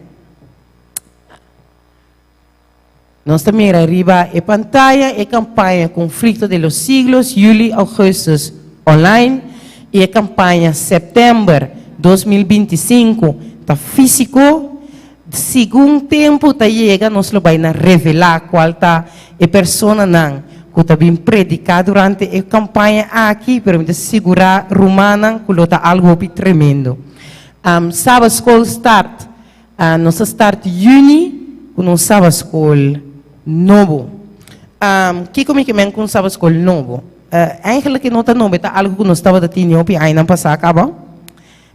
S1: Nós também arriba e pantalla e campanha Conflito de los Siglos, julho, agosto, online, e a campanha setembro 2025, tá físico, segundo tempo tá chega, nós lo vai revelar qual tá a persona nang que tá bem predicar durante a campanha aqui, para me segurar romana que lo tá algo tremendo. Sábado school start, nossa start juni, com nosso sábado school novo. Que como que men com sábado school novo? Eigenlijk não tá novo, tá algo que nós estava da tinha opi ainda passar acaba.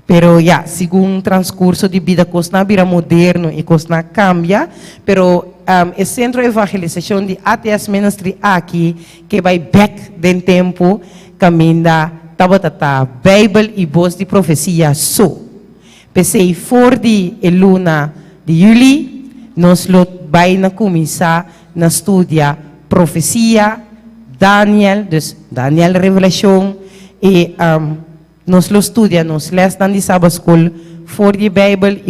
S1: Pero ya, segundo transcurso de vida, costa vira moderno e costa cambia, pero o centro de evangelização de ATS Ministry aqui, que vai back den tempo, caminha, tabatata, Bíblia e voz de profecia, so. Pensei, for de luna de julho, nós vai na começar na estudia profecia, Daniel, dus Daniel Revelação, e nós lo estudia, nós lemos na Sabbath School for the Bible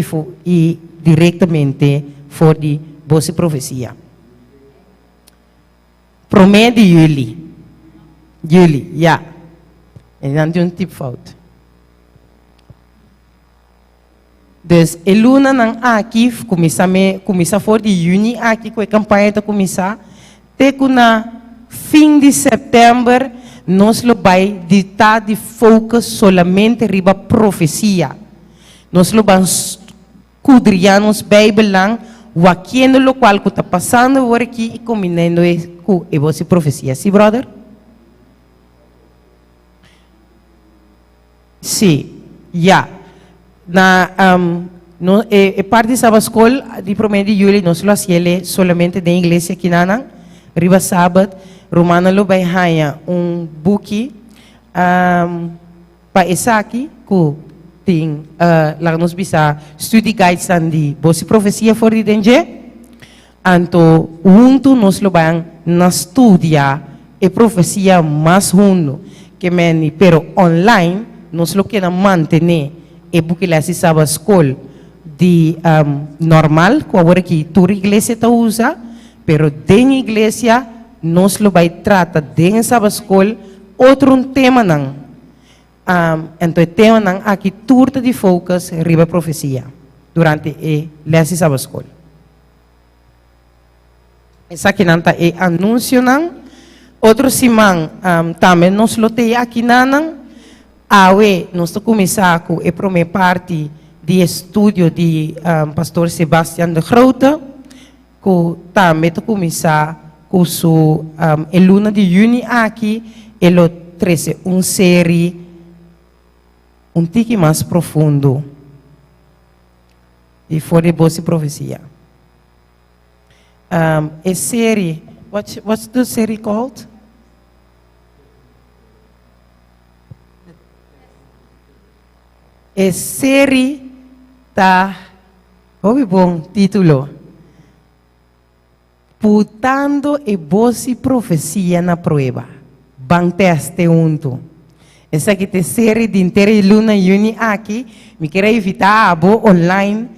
S1: e diretamente for the voz de profecia. Promete de julho. Julho, ja. En dan tem tipo fout. Dus, a luna nang aqui, começa for de junho aqui, com a campanha está começar, te kuna fim de setembro, nós vai ditar de foco solamente riba profecia. Nós vamos cudriar nos Bíblia lang, wakiendo lo qual que está passando por aqui e combinando com a vossa profecia. Sim, brother? Sim, já. Na no, parte da escola de 1 de julho nós lo hacemos solamente da igreja aqui na riba sábado. Romana lo vai ganhar book para essa aqui que tem lá nos bisa study guides de boa profecia for de denge. Anto junto nós lo vai na estudia a profecia mais junto que meni, pero online nós lo queremos manter e book lá se sabe escola de normal, que agora que toda igreja está usa, pero dentro da igreja nós lo vai tratar dentro da escola outro tema não. Então o tema não aqui turta de focus riba profecia durante a lesse da escola. Essa aqui não tá é anúncio não. Outro semana também nós lo tem aqui não. Awe nós começar com a primeira parte de estudo de pastor Sebastião de Grote, que também começar com a luna de junho aqui, ele traz série tique mais profundo e fora de boa profecia. A série, what's the série called? A série tá, bom título. Putando e boa profecia na prova. Bang teste junto. Essa aqui é a série de inteira luna juni aqui. Me quero evitar a bo online.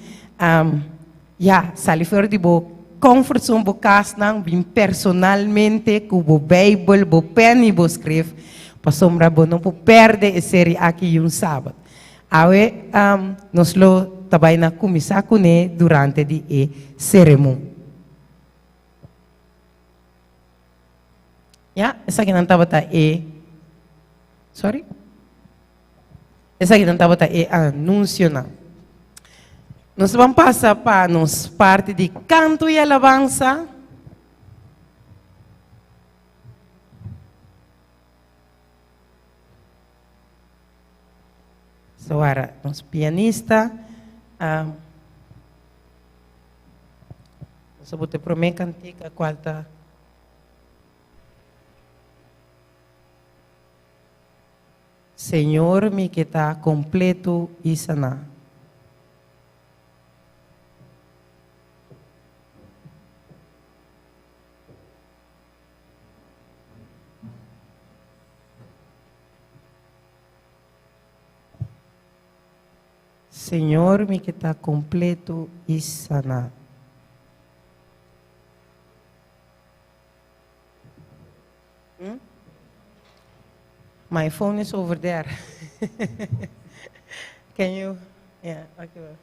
S1: Sali fora de bo comfort zone bo casnang bem personalmente com bo Bible, bo pen e bo escreve. Para sombra bo não perde a série aqui sábado. Awe nós lo tabay na começar com ele durante a cerimônia. Essa aqui não estava sorry? Essa aqui não estava anúncio não. Nós vamos passar para nos parte de canto e alabança. Agora, nosso pianista, nós vamos ter primeira cantiga, quarta. Senhor, me que está completo e sana. Senhor, me que está completo e sana. My phone is over there. Can you? Yeah, okay.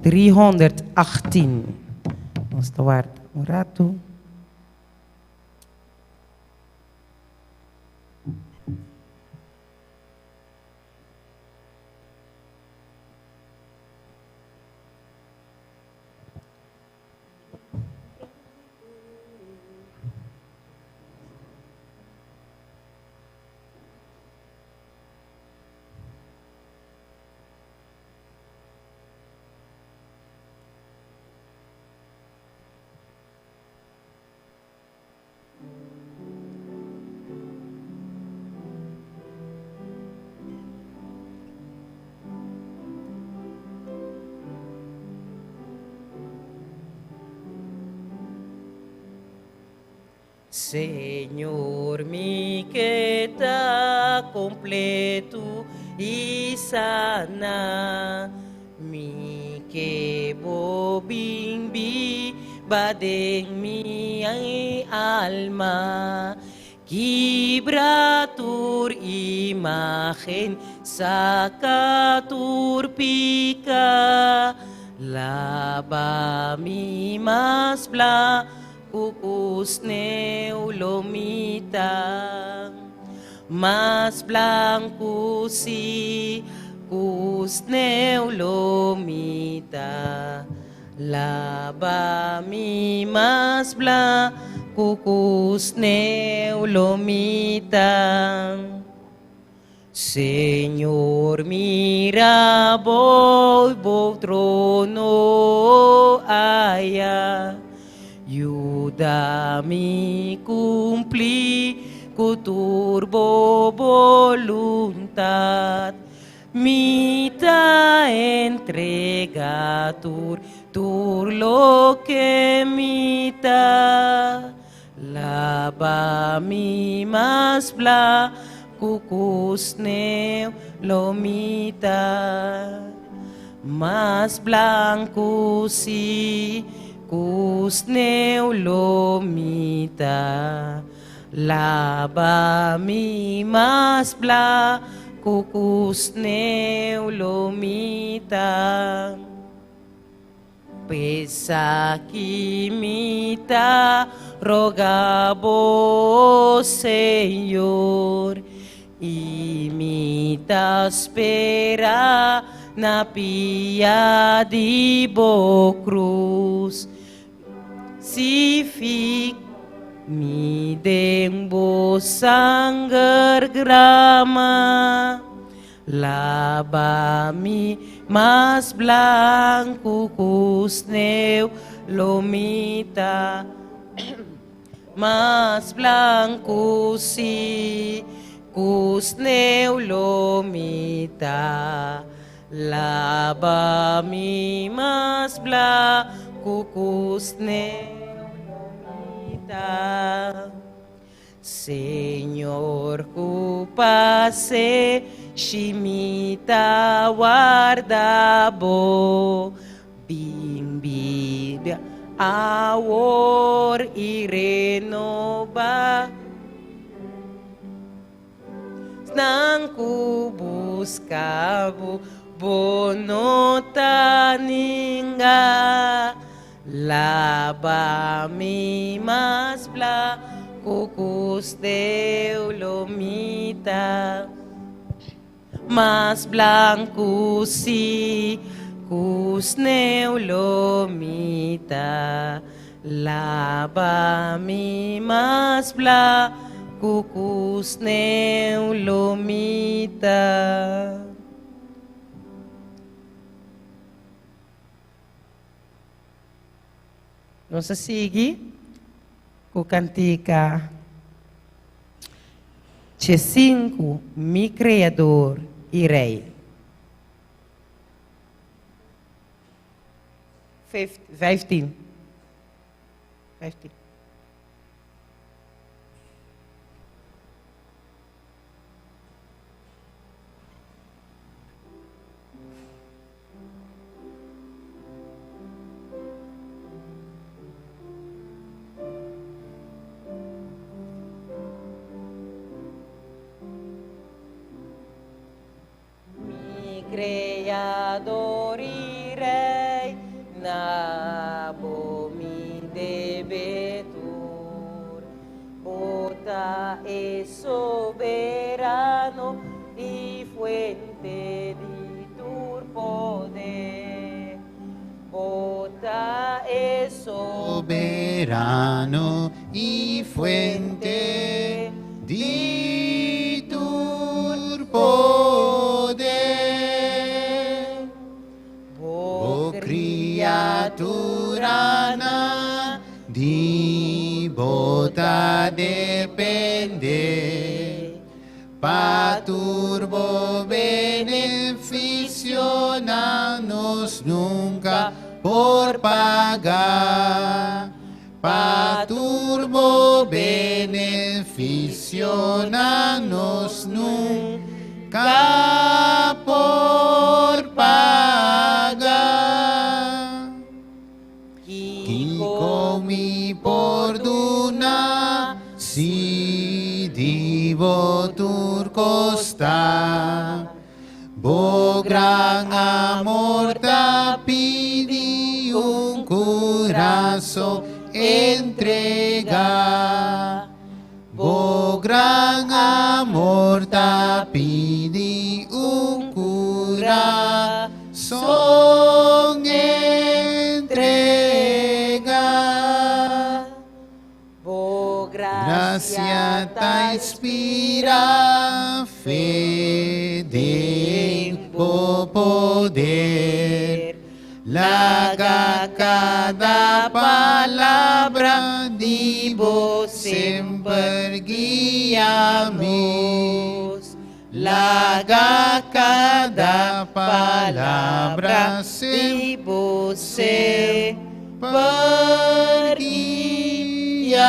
S1: 318. Ons te waard. Muratu. Señor, mi que está completo y sana, mi que bobimbi baden mi alma, quebratur imagen sacatur pica, lava mi mas bla kukus neulomita, mas blanco si kus neulomita, lava mi mas blanco kus neulomita. Señor, mira, voy trono allá. Ayuda-me cumprir com turbo voluntad. Mita entrega tur lo que mita. Lava mi mas bla cucus neu lo mita. Mas blanco si kus neulomita, lava mi mas bla kukus neulomita. Pesa kimita rogabo Señor, imita espera na pia di bo cruz. Si fic mi dembo sanggar grama, lava mi mas blanco kus neulomita, mas blanco si kus neulomita, lava mi mas blanco kus neulomita. Señor, kupase shimita wardabo bimbida awor irenova nang kubuscabo bonotaninga. Lava mi mas blanco kus neulomita, mas blanco si kus neulomita. Lava mi mas blanco kus neulomita. Nós seguimos com a cantica C5, mi Criador e Rei. 15. Creador y Rey, Bota es soberano y fuente de tu poder. Bota es
S2: Soberano y fuente de tu poder. O criatura di bota depende, paturbo beneficio nos nunca por pagar. Paturbo beneficio nos nunca por pagar. Kiko mi porduna si divo tur costa. Bo gran amor ta pidi un corazón entrega. Bo gran amor ta pidi un corazón entrega.
S1: Bo
S2: Gracia ta inspira fe de poder. Laga cada palabra di vos sempre guiamos. Laga cada palabra
S1: di vos
S2: sempre guiamos.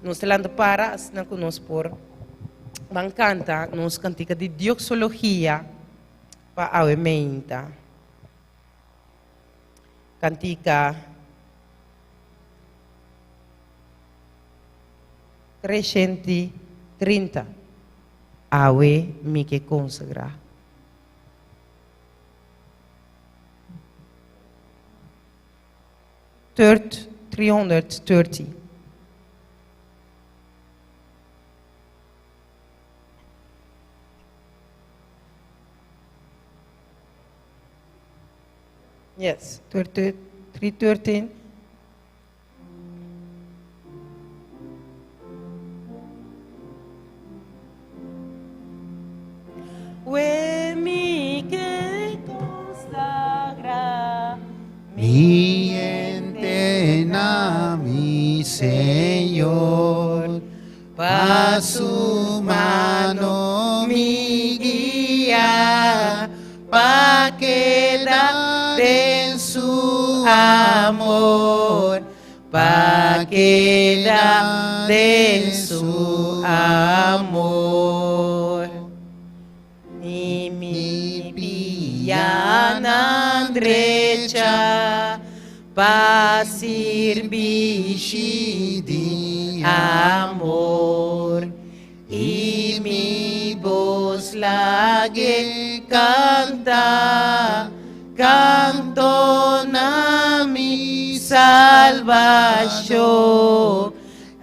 S1: Nós telando para, não conosco por van canta, nos cantica de doxologia para a emenda. Cantica 330. Awe mi que consagra. Third 330. Yes, 313. We mi que consagra
S2: Mi entena, mi Señor, pa su mano mi guía, pa quedar en su amor, pa quedar en su amor.
S1: y mi piana derecha pa servir de amor y mi voz la que canta canto na mi salvación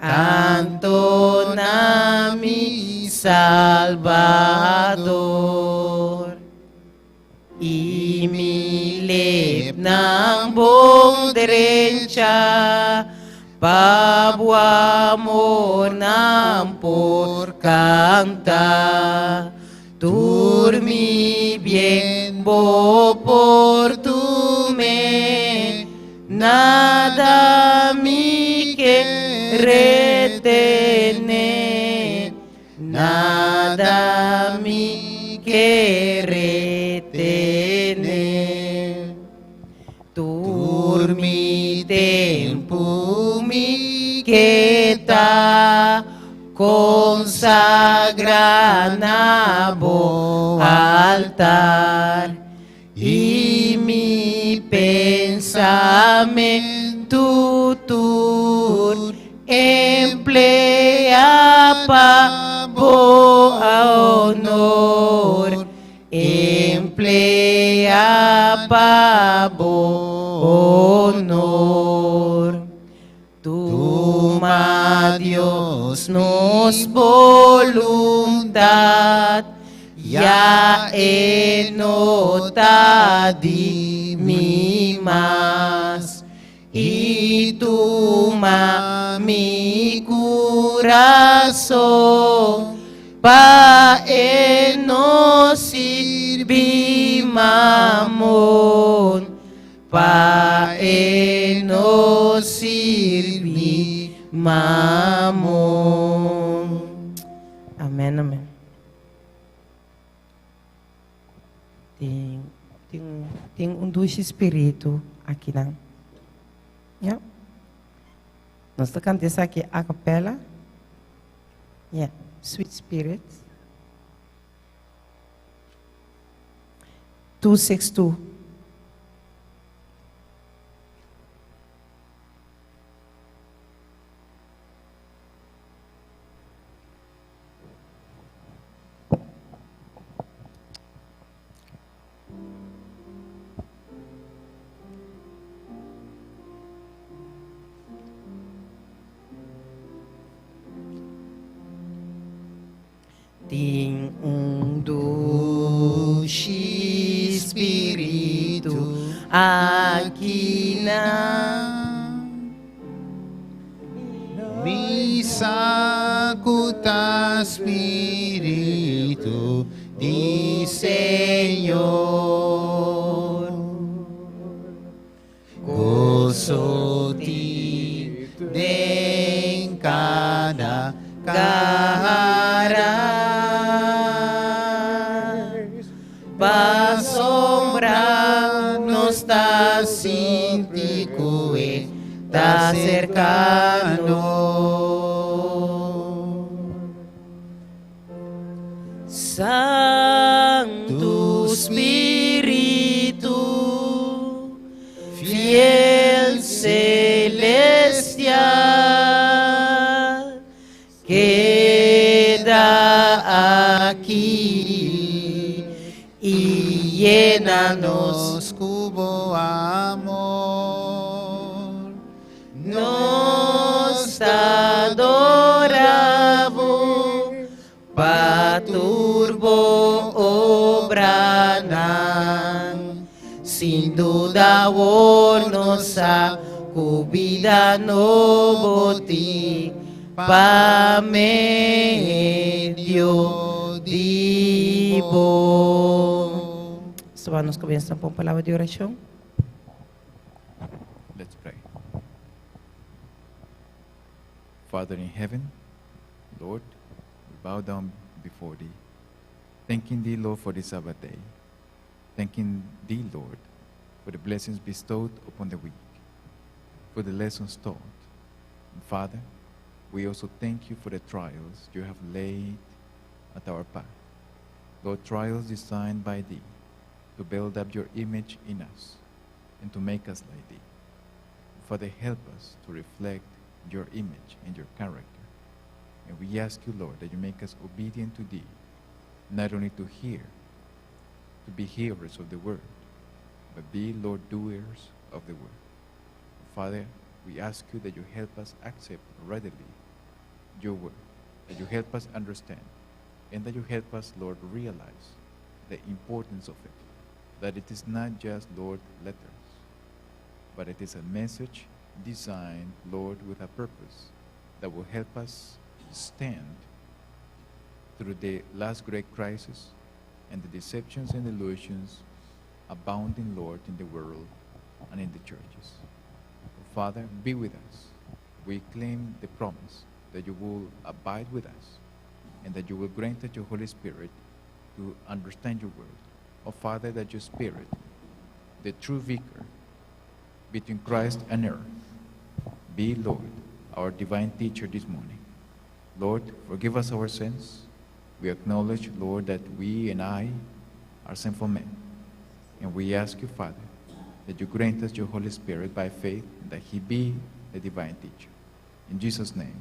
S1: canto na mi Salvador y mi lep ng buong derecha pabu amor ng por canta turmi bien bo por tu me nada mi que retener nada mi que retener turmi tempo mi que ta consagra na bo altar y mi pensamento tu emplea pa bo honor emplea pa bo honor tu toma Dios nos voluntad, ya enota di mi más, y toma mi corazón, pa no sirvi mamón, pa no sirvi mamón. Amén, amén. Tem dulce espírito aqui, não? Yeah. Nós estamos cantando aqui a capela. Yeah. Sweet Spirit. 262. Tem doce espírito aqui na
S2: Misa kuta Espírito de Senhor, gozo-te em cada cara, pa sombra nos está sintico e está cercano. Santo Espírito, fiel celestial, queda aquí y llénanos cubo amor. Nos adoramos, paturbo obranan, sin duda nos a cubida no boti, pa medio divo. So, vamos começar com a palavra de oração.
S7: Let's pray. Father in heaven, Lord, we bow down before thee, thanking thee, Lord, for this Sabbath day, thanking thee, Lord, for the blessings bestowed upon the week, for the lessons taught. And Father, we also thank you for the trials you have laid at our path. Lord, trials designed by thee to build up your image in us and to make us like thee. Father, help us to reflect your image and your character. And we ask you, Lord, that you make us obedient to thee, not only to hear, to be hearers of the word, but be, Lord, doers of the word. Father, we ask you that you help us accept readily your word, that you help us understand, and that you help us, Lord, realize the importance of it, that it is not just, Lord, letters, but it is a message designed, Lord, with a purpose that will help us stand through the last great crisis and the deceptions and illusions abounding, Lord, in the world and in the churches. Father, be with us. We claim the promise that you will abide with us and that you will grant us your Holy Spirit to understand your word. Oh, Father, that your Spirit, the true vicar between Christ and earth, be, Lord, our divine teacher this morning. Lord, forgive us our sins. We acknowledge, Lord, that we and I are sinful men. And we ask you, Father, that you grant us your Holy Spirit by faith and that he be the divine teacher. In Jesus' name,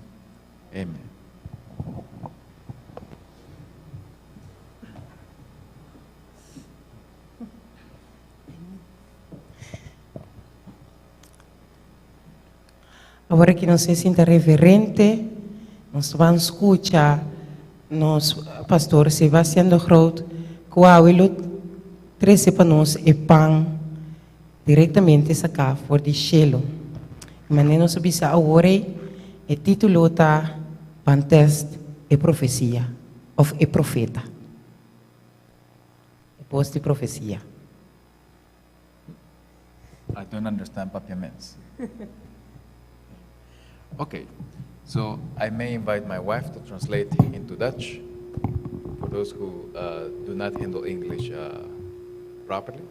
S7: amen.
S1: Agora que nós se sinta reverente, nós vamos escutar nosso pastor Sebastião do Groot, que ele trouxe para nós o pão diretamente sacar for de cielo. Mas nós sabemos agora o título está Pantest e Profecia, of e Profeta. Depois de profecia.
S7: I don't understand papiaments. Okay, so I may invite my wife to translate into Dutch for those who do not handle English properly.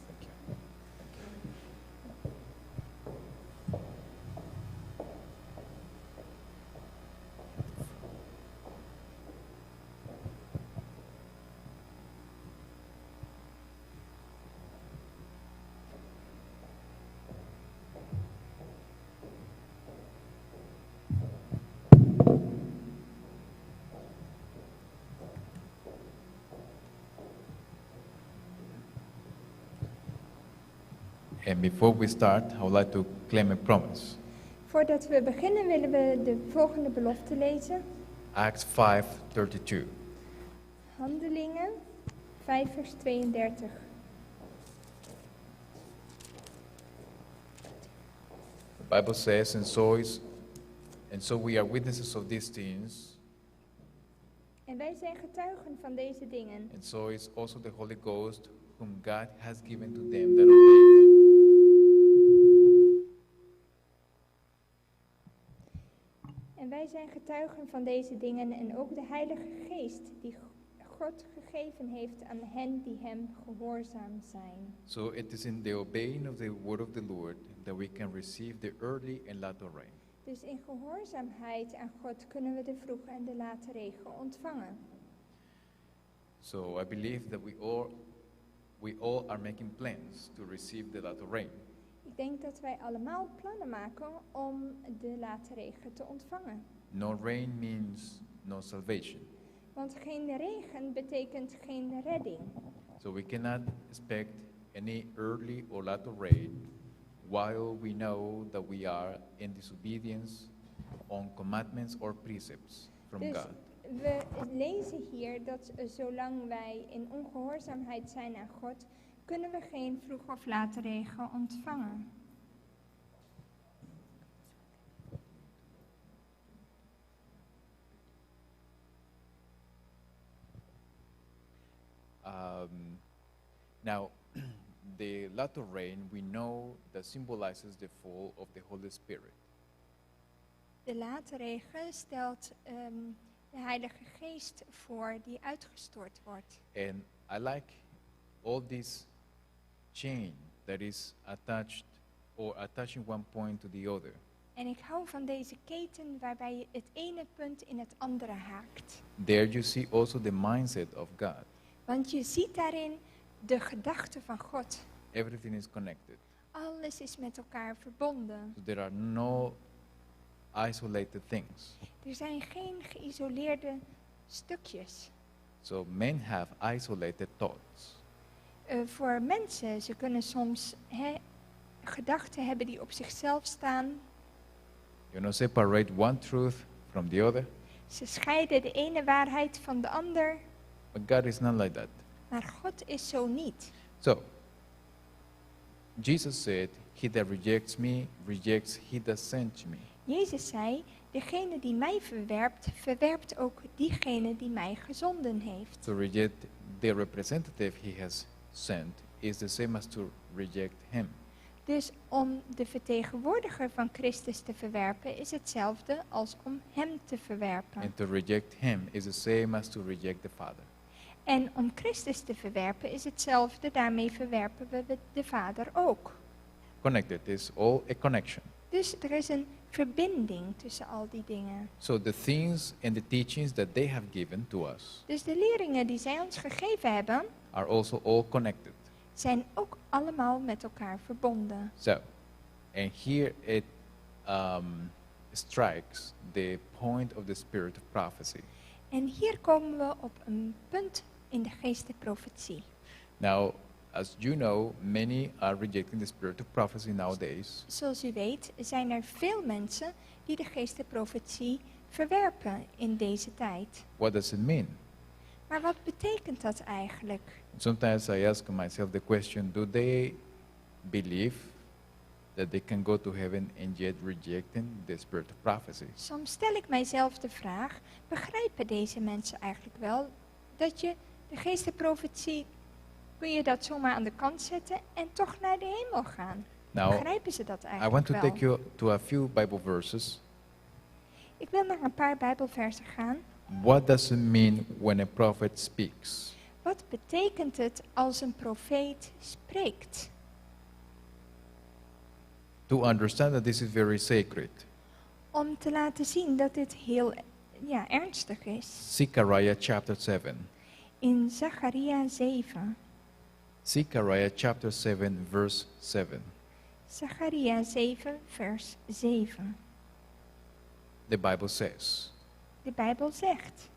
S7: Thank you. And before we start, I would like to claim a promise.
S3: Voordat we beginnen willen we de volgende belofte lezen.
S7: Acts 5:32.
S3: Handelingen 5 vers 32.
S7: The Bible says, and so we are witnesses of these things,
S3: En wij zijn getuigen van deze dingen.
S7: and so is also the Holy Ghost, whom God has given to them that obey him.
S3: En wij zijn getuigen van deze dingen en ook de Heilige Geest die God gegeven heeft aan hen die hem gehoorzaam zijn.
S7: So it is in the obeying of the word of the Lord that we can receive the early and latter rain.
S3: Dus in gehoorzaamheid aan God kunnen we de vroege en de late regen ontvangen.
S7: So I believe that we all are making plans to receive the latter rain.
S3: Ik denk dat wij allemaal plannen maken om de late regen te ontvangen.
S7: No rain means no salvation.
S3: Want geen regen betekent geen redding.
S7: So we cannot expect any early or latter rain while we know that we are in disobedience on commandments or precepts from
S3: Dus
S7: God.
S3: we lezen hier dat zolang wij in ongehoorzaamheid zijn aan God, kunnen we geen vroeg of late regen ontvangen.
S7: Now, the latter rain, we know that symbolizes the fall of the Holy Spirit.
S3: De late regen stelt de Heilige Geest voor die uitgestort wordt.
S7: And I like all this chain that is attached or attaching one point to the other.
S3: En ik hou van deze keten waarbij je het ene punt in het andere haakt.
S7: There you see also the mindset of God.
S3: Want je ziet daarin de gedachte van God.
S7: Everything is connected.
S3: Alles is met elkaar verbonden.
S7: So there are no isolated things.
S3: Er zijn geen geïsoleerde stukjes.
S7: So men have isolated thoughts.
S3: Voor mensen, ze kunnen soms gedachten hebben die op zichzelf staan.
S7: You know, separate one truth from the other.
S3: Ze scheiden de ene waarheid van de ander.
S7: But God is not like that.
S3: Maar God is zo niet.
S7: So, Jesus said, he that rejects me, rejects he that sent me.
S3: Jezus zei, degene die mij verwerpt, verwerpt ook diegene die mij gezonden heeft.
S7: To reject the representative he has sent is the same as to reject him.
S3: Dus om de vertegenwoordiger van Christus te verwerpen is hetzelfde als om hem te verwerpen.
S7: And to reject him is the same as to reject the Father.
S3: En om Christus te verwerpen is hetzelfde, daarmee verwerpen we de Vader ook.
S7: Connected is all a connection.
S3: Dus er is een verbinding tussen al die dingen.
S7: So the things and the teachings that they have given to us
S3: Dus de leringen die zij ons gegeven hebben,
S7: are also all connected.
S3: zijn ook allemaal met elkaar verbonden.
S7: So, and here it strikes the point of the spirit of prophecy.
S3: En hier komen we op een punt in de geest der profetie.
S7: Now, as you know, many are rejecting the spirit of prophecy nowadays.
S3: Zoals u weet zijn er veel mensen die de geest der profetie verwerpen in deze tijd.
S7: What does it mean?
S3: Maar wat betekent dat eigenlijk?
S7: Sometimes I ask myself the question, do they believe that they can go to heaven and yet rejecting the spirit of prophecy?
S3: Soms stel ik mijzelf de vraag, begrijpen deze mensen eigenlijk wel dat je de geest der profetie, kun je dat zomaar aan de kant zetten en toch naar de hemel gaan?
S7: Now,
S3: Begrijpen ze dat
S7: I
S3: eigenlijk
S7: want to
S3: wel?
S7: take you to a few Bible verses.
S3: Ik wil naar een paar Bijbelversen gaan.
S7: What does it mean when a prophet speaks?
S3: Wat betekent het als een profeet spreekt?
S7: To understand that this is very sacred.
S3: Om te laten zien dat dit heel ernstig is.
S7: Zechariah chapter 7.
S3: In Zacharia 7.
S7: Zechariah chapter 7 verse 7.
S3: Zacharia 7 vers 7.
S7: The Bible says,
S3: De Bijbel zegt: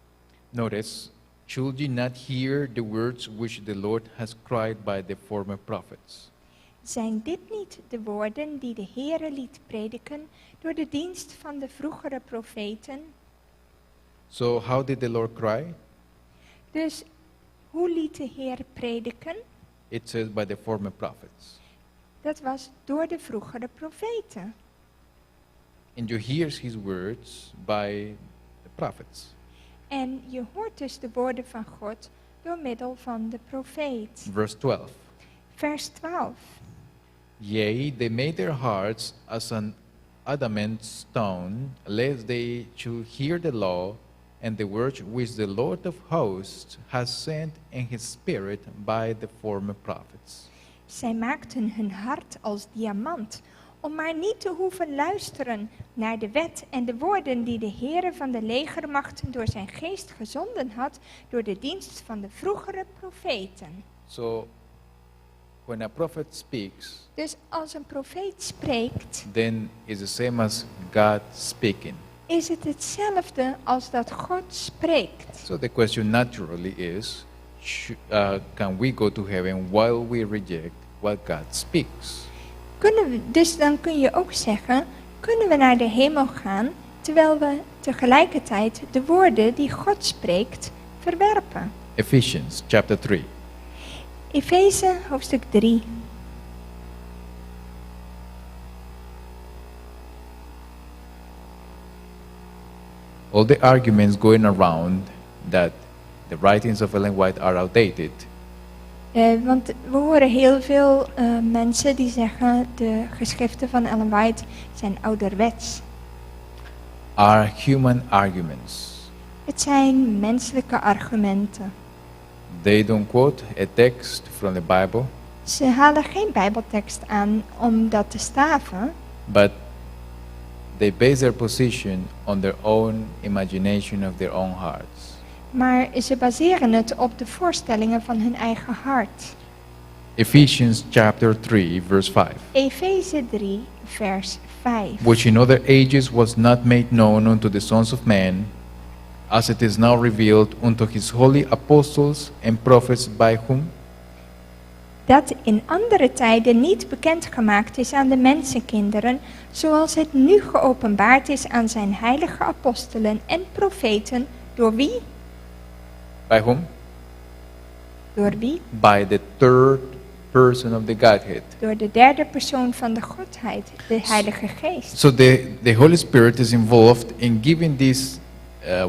S7: notice, should ye not hear the words which the Lord has cried by the former prophets?
S3: Zijn dit niet de woorden die de Heere liet prediken door de dienst van de vroegere profeten?
S7: So how did the Lord cry?
S3: Dus hoe liet de Heer prediken?
S7: It says by the former prophets.
S3: Dat was door de vroegere profeten.
S7: And you hear his words by the prophets.
S3: En je hoort dus de woorden van God door middel van de profeet.
S7: Verse 12.
S3: Vers 12.
S7: Yea, they made their hearts as an adamant stone, lest they should hear the law and the words which the Lord of hosts has sent in his spirit by the former prophets.
S3: Zij maakten hun hart als diamant, om maar niet te hoeven luisteren naar de wet en de woorden die de Heere van de legermachten door zijn geest gezonden had door de dienst van de vroegere profeten.
S7: So, when a prophet speaks,
S3: Dus als een profeet spreekt,
S7: then it's the same as God speaking.
S3: is het hetzelfde als dat God spreekt.
S7: So the question naturally is, can we go to heaven while we reject what God speaks?
S3: Dus dan kun je ook zeggen, kunnen we naar de hemel gaan, terwijl we tegelijkertijd de woorden die God spreekt verwerpen.
S7: Ephesians chapter 3.
S3: Efeze hoofdstuk 3.
S7: All the arguments going around that the writings of Ellen White are outdated,
S3: Want we horen heel veel mensen die zeggen de geschriften van Ellen White zijn ouderwets.
S7: are human arguments.
S3: Het zijn menselijke argumenten.
S7: They don't quote a text from the Bible,
S3: Ze halen geen Bijbeltekst aan om dat te staven,
S7: but they base their position on their own imagination of their own hearts.
S3: maar ze baseren het op de voorstellingen van hun eigen hart.
S7: Ephesians chapter 3 verse 5.
S3: Efeze 3 vers 5.
S7: Which in other ages was not made known unto the sons of men, as it is now revealed unto his holy apostles and prophets, by whom?
S3: Dat in andere tijden niet bekendgemaakt is aan de mensenkinderen, zoals het nu geopenbaard is aan zijn heilige apostelen en profeten. Door wie?
S7: By whom?
S3: Door wie?
S7: By the third person of the Godhead.
S3: Door de derde persoon van de Godheid, de Heilige Geest.
S7: So the Holy Spirit is involved in giving these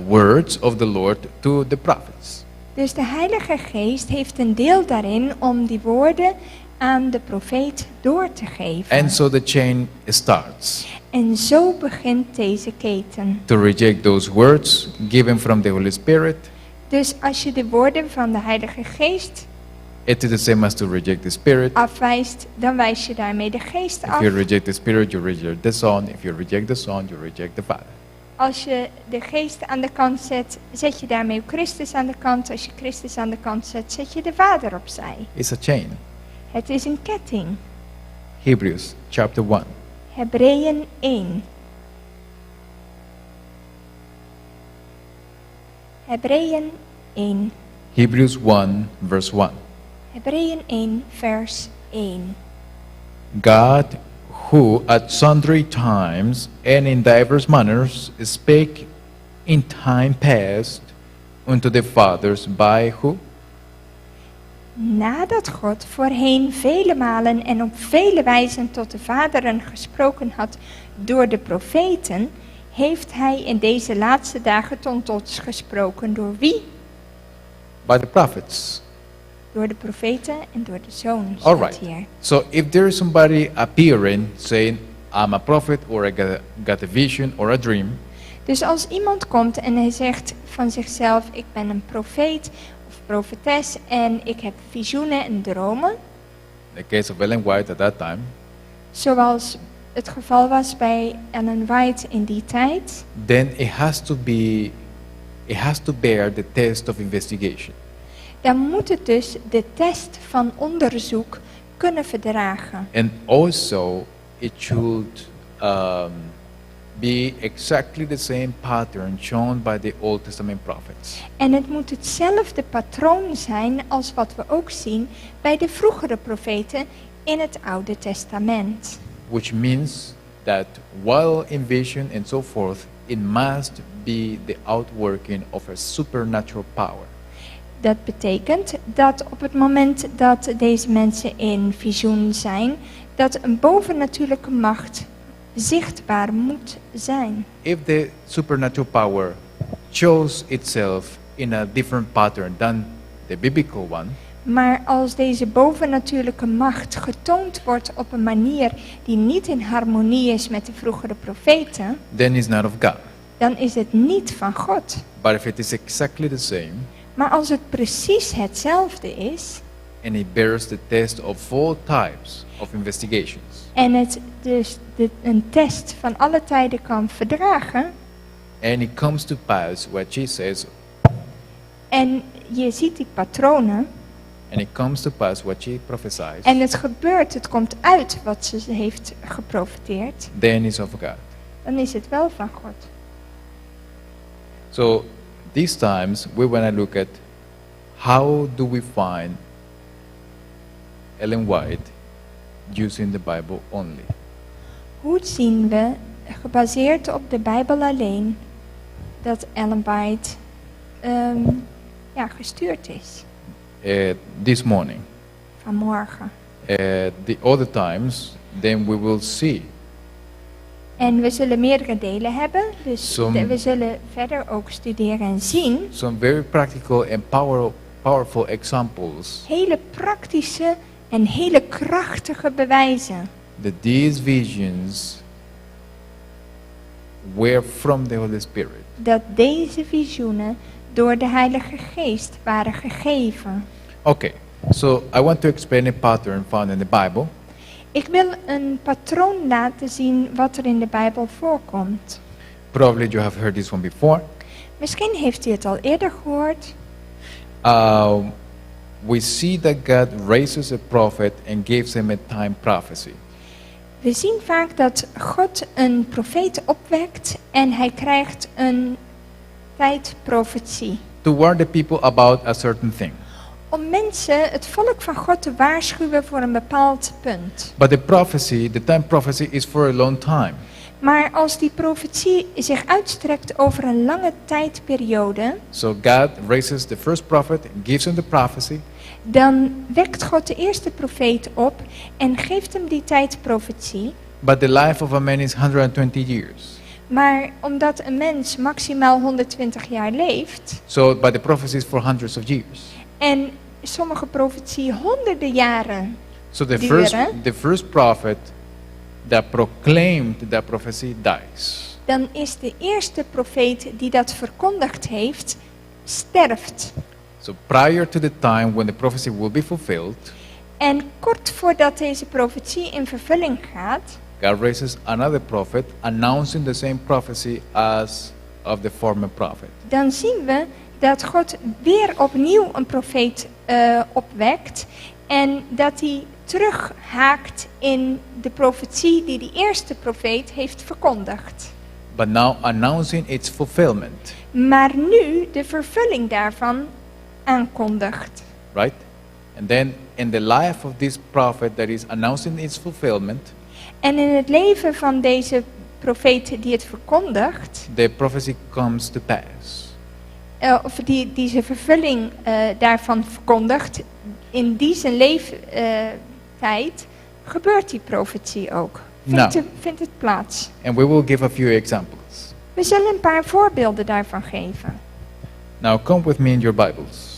S7: words of the Lord to the prophets.
S3: Dus de Heilige Geest heeft een deel daarin om die woorden aan de profeet door te geven.
S7: And so the chain starts.
S3: En zo begint deze keten.
S7: To reject those words given from the Holy Spirit,
S3: Dus als je de woorden van de Heilige Geest
S7: it is the same as to reject the Spirit.
S3: afwijst, dan wijs je daarmee de Geest
S7: If
S3: af.
S7: you reject the Spirit, you reject the Son. If you reject the Son, you reject the Father.
S3: Als je de Geest aan de kant zet, zet je daarmee Christus aan de kant. Als je Christus aan de kant zet, zet je de Vader opzij.
S7: It's a chain.
S3: Het is een ketting.
S7: Hebrews chapter 1.
S3: Hebreeën 1. Hebreeën 1.
S7: Hebrews 1 verse 1.
S3: Hebreeën 1, vers 1.
S7: God, who at sundry times and in divers manners spake in time past unto the fathers by who?
S3: Nadat God voorheen vele malen en op vele wijzen tot de vaderen gesproken had door de profeten, heeft hij in deze laatste dagen tot ons gesproken. Door wie?
S7: By the prophets.
S3: Door de profeten en door de zoon,
S7: All
S3: staat
S7: right.
S3: hier.
S7: So if there is somebody appearing saying, I'm a prophet or I got a vision or a dream,
S3: Dus als iemand komt en hij zegt van zichzelf, ik ben een profeet of profetes en ik heb visioenen en dromen,
S7: the case of Ellen White at that time,
S3: zoals het geval was bij Ellen White in die tijd,
S7: then it has to bear the test of investigation.
S3: dan moet het dus de test van onderzoek kunnen verdragen.
S7: And also, it should be exactly the same pattern shown by the Old Testament prophets.
S3: En het moet hetzelfde patroon zijn als wat we ook zien bij de vroegere profeten in het Oude Testament.
S7: Which means that while in vision and so forth, it must be the outworking of a supernatural power.
S3: Dat betekent dat op het moment dat deze mensen in visioen zijn, dat een bovennatuurlijke macht zichtbaar moet zijn.
S7: If the supernatural power shows itself in a different pattern than the biblical one,
S3: Maar als deze bovennatuurlijke macht getoond wordt op een manier die niet in harmonie is met de vroegere profeten,
S7: then it's not of God.
S3: dan is het niet van God.
S7: But if it is exactly the same,
S3: Maar als het precies hetzelfde is
S7: and it bears the test of all types of investigations,
S3: en het dus een test van alle tijden kan verdragen
S7: and it comes to pass what she says,
S3: en je ziet die patronen
S7: and it comes to pass what she prophesies,
S3: en het gebeurt, het komt uit wat ze heeft geprofeteerd,
S7: then it's of God.
S3: dan is het wel van God.
S7: So these times we want to look at how do we find Ellen White using the Bible only.
S3: Hoe zien we, gebaseerd op de Bijbel alleen, dat Ellen White gestuurd is
S7: This morning.
S3: vanmorgen.
S7: The other times, then we will see.
S3: En we zullen meerdere delen hebben, dus
S7: Som-
S3: we zullen verder ook studeren en zien.
S7: Some very practical and powerful examples
S3: Hele praktische en hele krachtige bewijzen
S7: that these visions were from the Holy Spirit.
S3: dat deze visioenen door de Heilige Geest waren gegeven.
S7: Okay, so I want to explain a pattern found in the Bible.
S3: Ik wil een patroon laten zien wat er in de Bijbel voorkomt.
S7: Probably you have heard this one before.
S3: Misschien heeft u het al eerder gehoord.
S7: We see that God raises a prophet and gives him a time prophecy.
S3: We zien vaak dat God een profeet opwekt en hij krijgt een tijdprofetie.
S7: To warn the people about a certain thing.
S3: Om mensen, het volk van God, te waarschuwen voor een bepaald punt.
S7: But the time prophecy is for a long time.
S3: Maar als die profetie zich uitstrekt over een lange tijdperiode,
S7: So God raises the first prophet, gives him the prophecy,
S3: dan wekt God de eerste profeet op en geeft hem die tijdprofetie.
S7: but the life of a man is 120 years.
S3: Maar omdat een mens maximaal 120 jaar leeft
S7: But the prophecy is for hundreds of years.
S3: en sommige profetie honderden jaren,
S7: So
S3: duren,
S7: the first prophet that proclaimed that prophecy dies.
S3: dan is de eerste profeet die dat verkondigd heeft, sterft.
S7: So prior to the time when the prophecy will be fulfilled,
S3: En kort voordat deze profetie in vervulling gaat,
S7: God raises another prophet announcing the same prophecy as of the former prophet.
S3: dan zien we dat God weer opnieuw een profeet opwekt en dat hij terughaakt in de profetie die de eerste profeet heeft verkondigd.
S7: But now announcing its fulfillment,
S3: Maar nu de vervulling daarvan aankondigt.
S7: right? And then in the life of this prophet that is announcing its fulfillment,
S3: En in het leven van deze profeet die het verkondigt,
S7: the prophecy comes to pass.
S3: of die zijn vervulling daarvan verkondigt, in die zijn leeftijd gebeurt die profetie ook. Vindt het plaats.
S7: And we will give a few examples.
S3: We zullen een paar voorbeelden daarvan geven.
S7: Now come with me in your Bibles.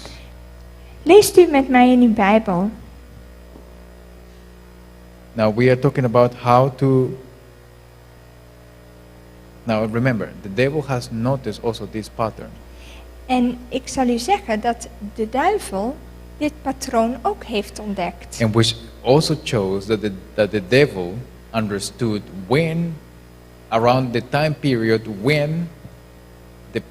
S3: Leest u met mij in uw Bijbel.
S7: Now we are talking about how to... Now remember, the devil has noticed also this pattern.
S3: En ik zal u zeggen dat de duivel dit patroon ook heeft ontdekt.
S7: And which also shows that the devil understood when, around the time period when the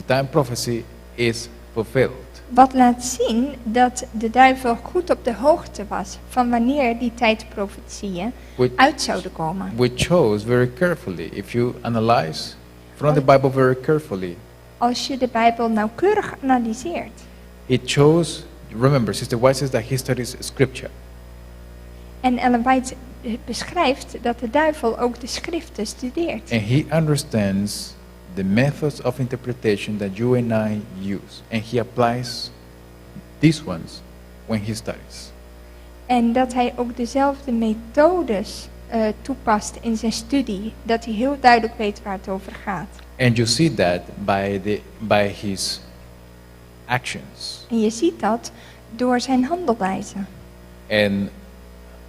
S7: time prophecy is fulfilled.
S3: Wat laat zien dat de duivel goed op de hoogte was van wanneer die tijdprofetieën uit zouden komen.
S7: We chose very carefully. If you analyze from the Bible very carefully,
S3: Als je de Bijbel nauwkeurig analyseert.
S7: it shows, remember, Sister White says that history is scripture.
S3: En Ellen White beschrijft dat de duivel ook de schriften studeert.
S7: And he understands the methods of interpretation that you and I use. And he applies these ones when he studies.
S3: En dat hij ook dezelfde methodes toepast in zijn studie. Dat hij heel duidelijk weet waar het over gaat.
S7: And you see that by his actions.
S3: En je ziet dat door zijn handelwijze.
S7: And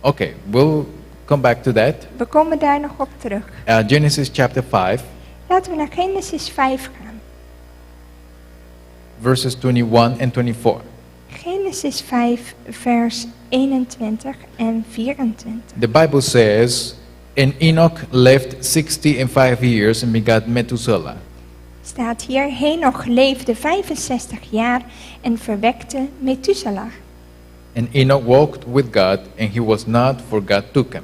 S7: okay, we'll come back to that.
S3: We komen daar nog op terug.
S7: Genesis chapter 5,
S3: Laten we naar Genesis 5 gaan.
S7: verses 21 and 24.
S3: Genesis 5 vers 21 en 24.
S7: The Bible says, and Enoch lived 65 years and begat Methuselah.
S3: Staat hier, Henoch leefde 65 jaar en verwekte Methuselah.
S7: And Enoch walked with God, and he was not, for God took him.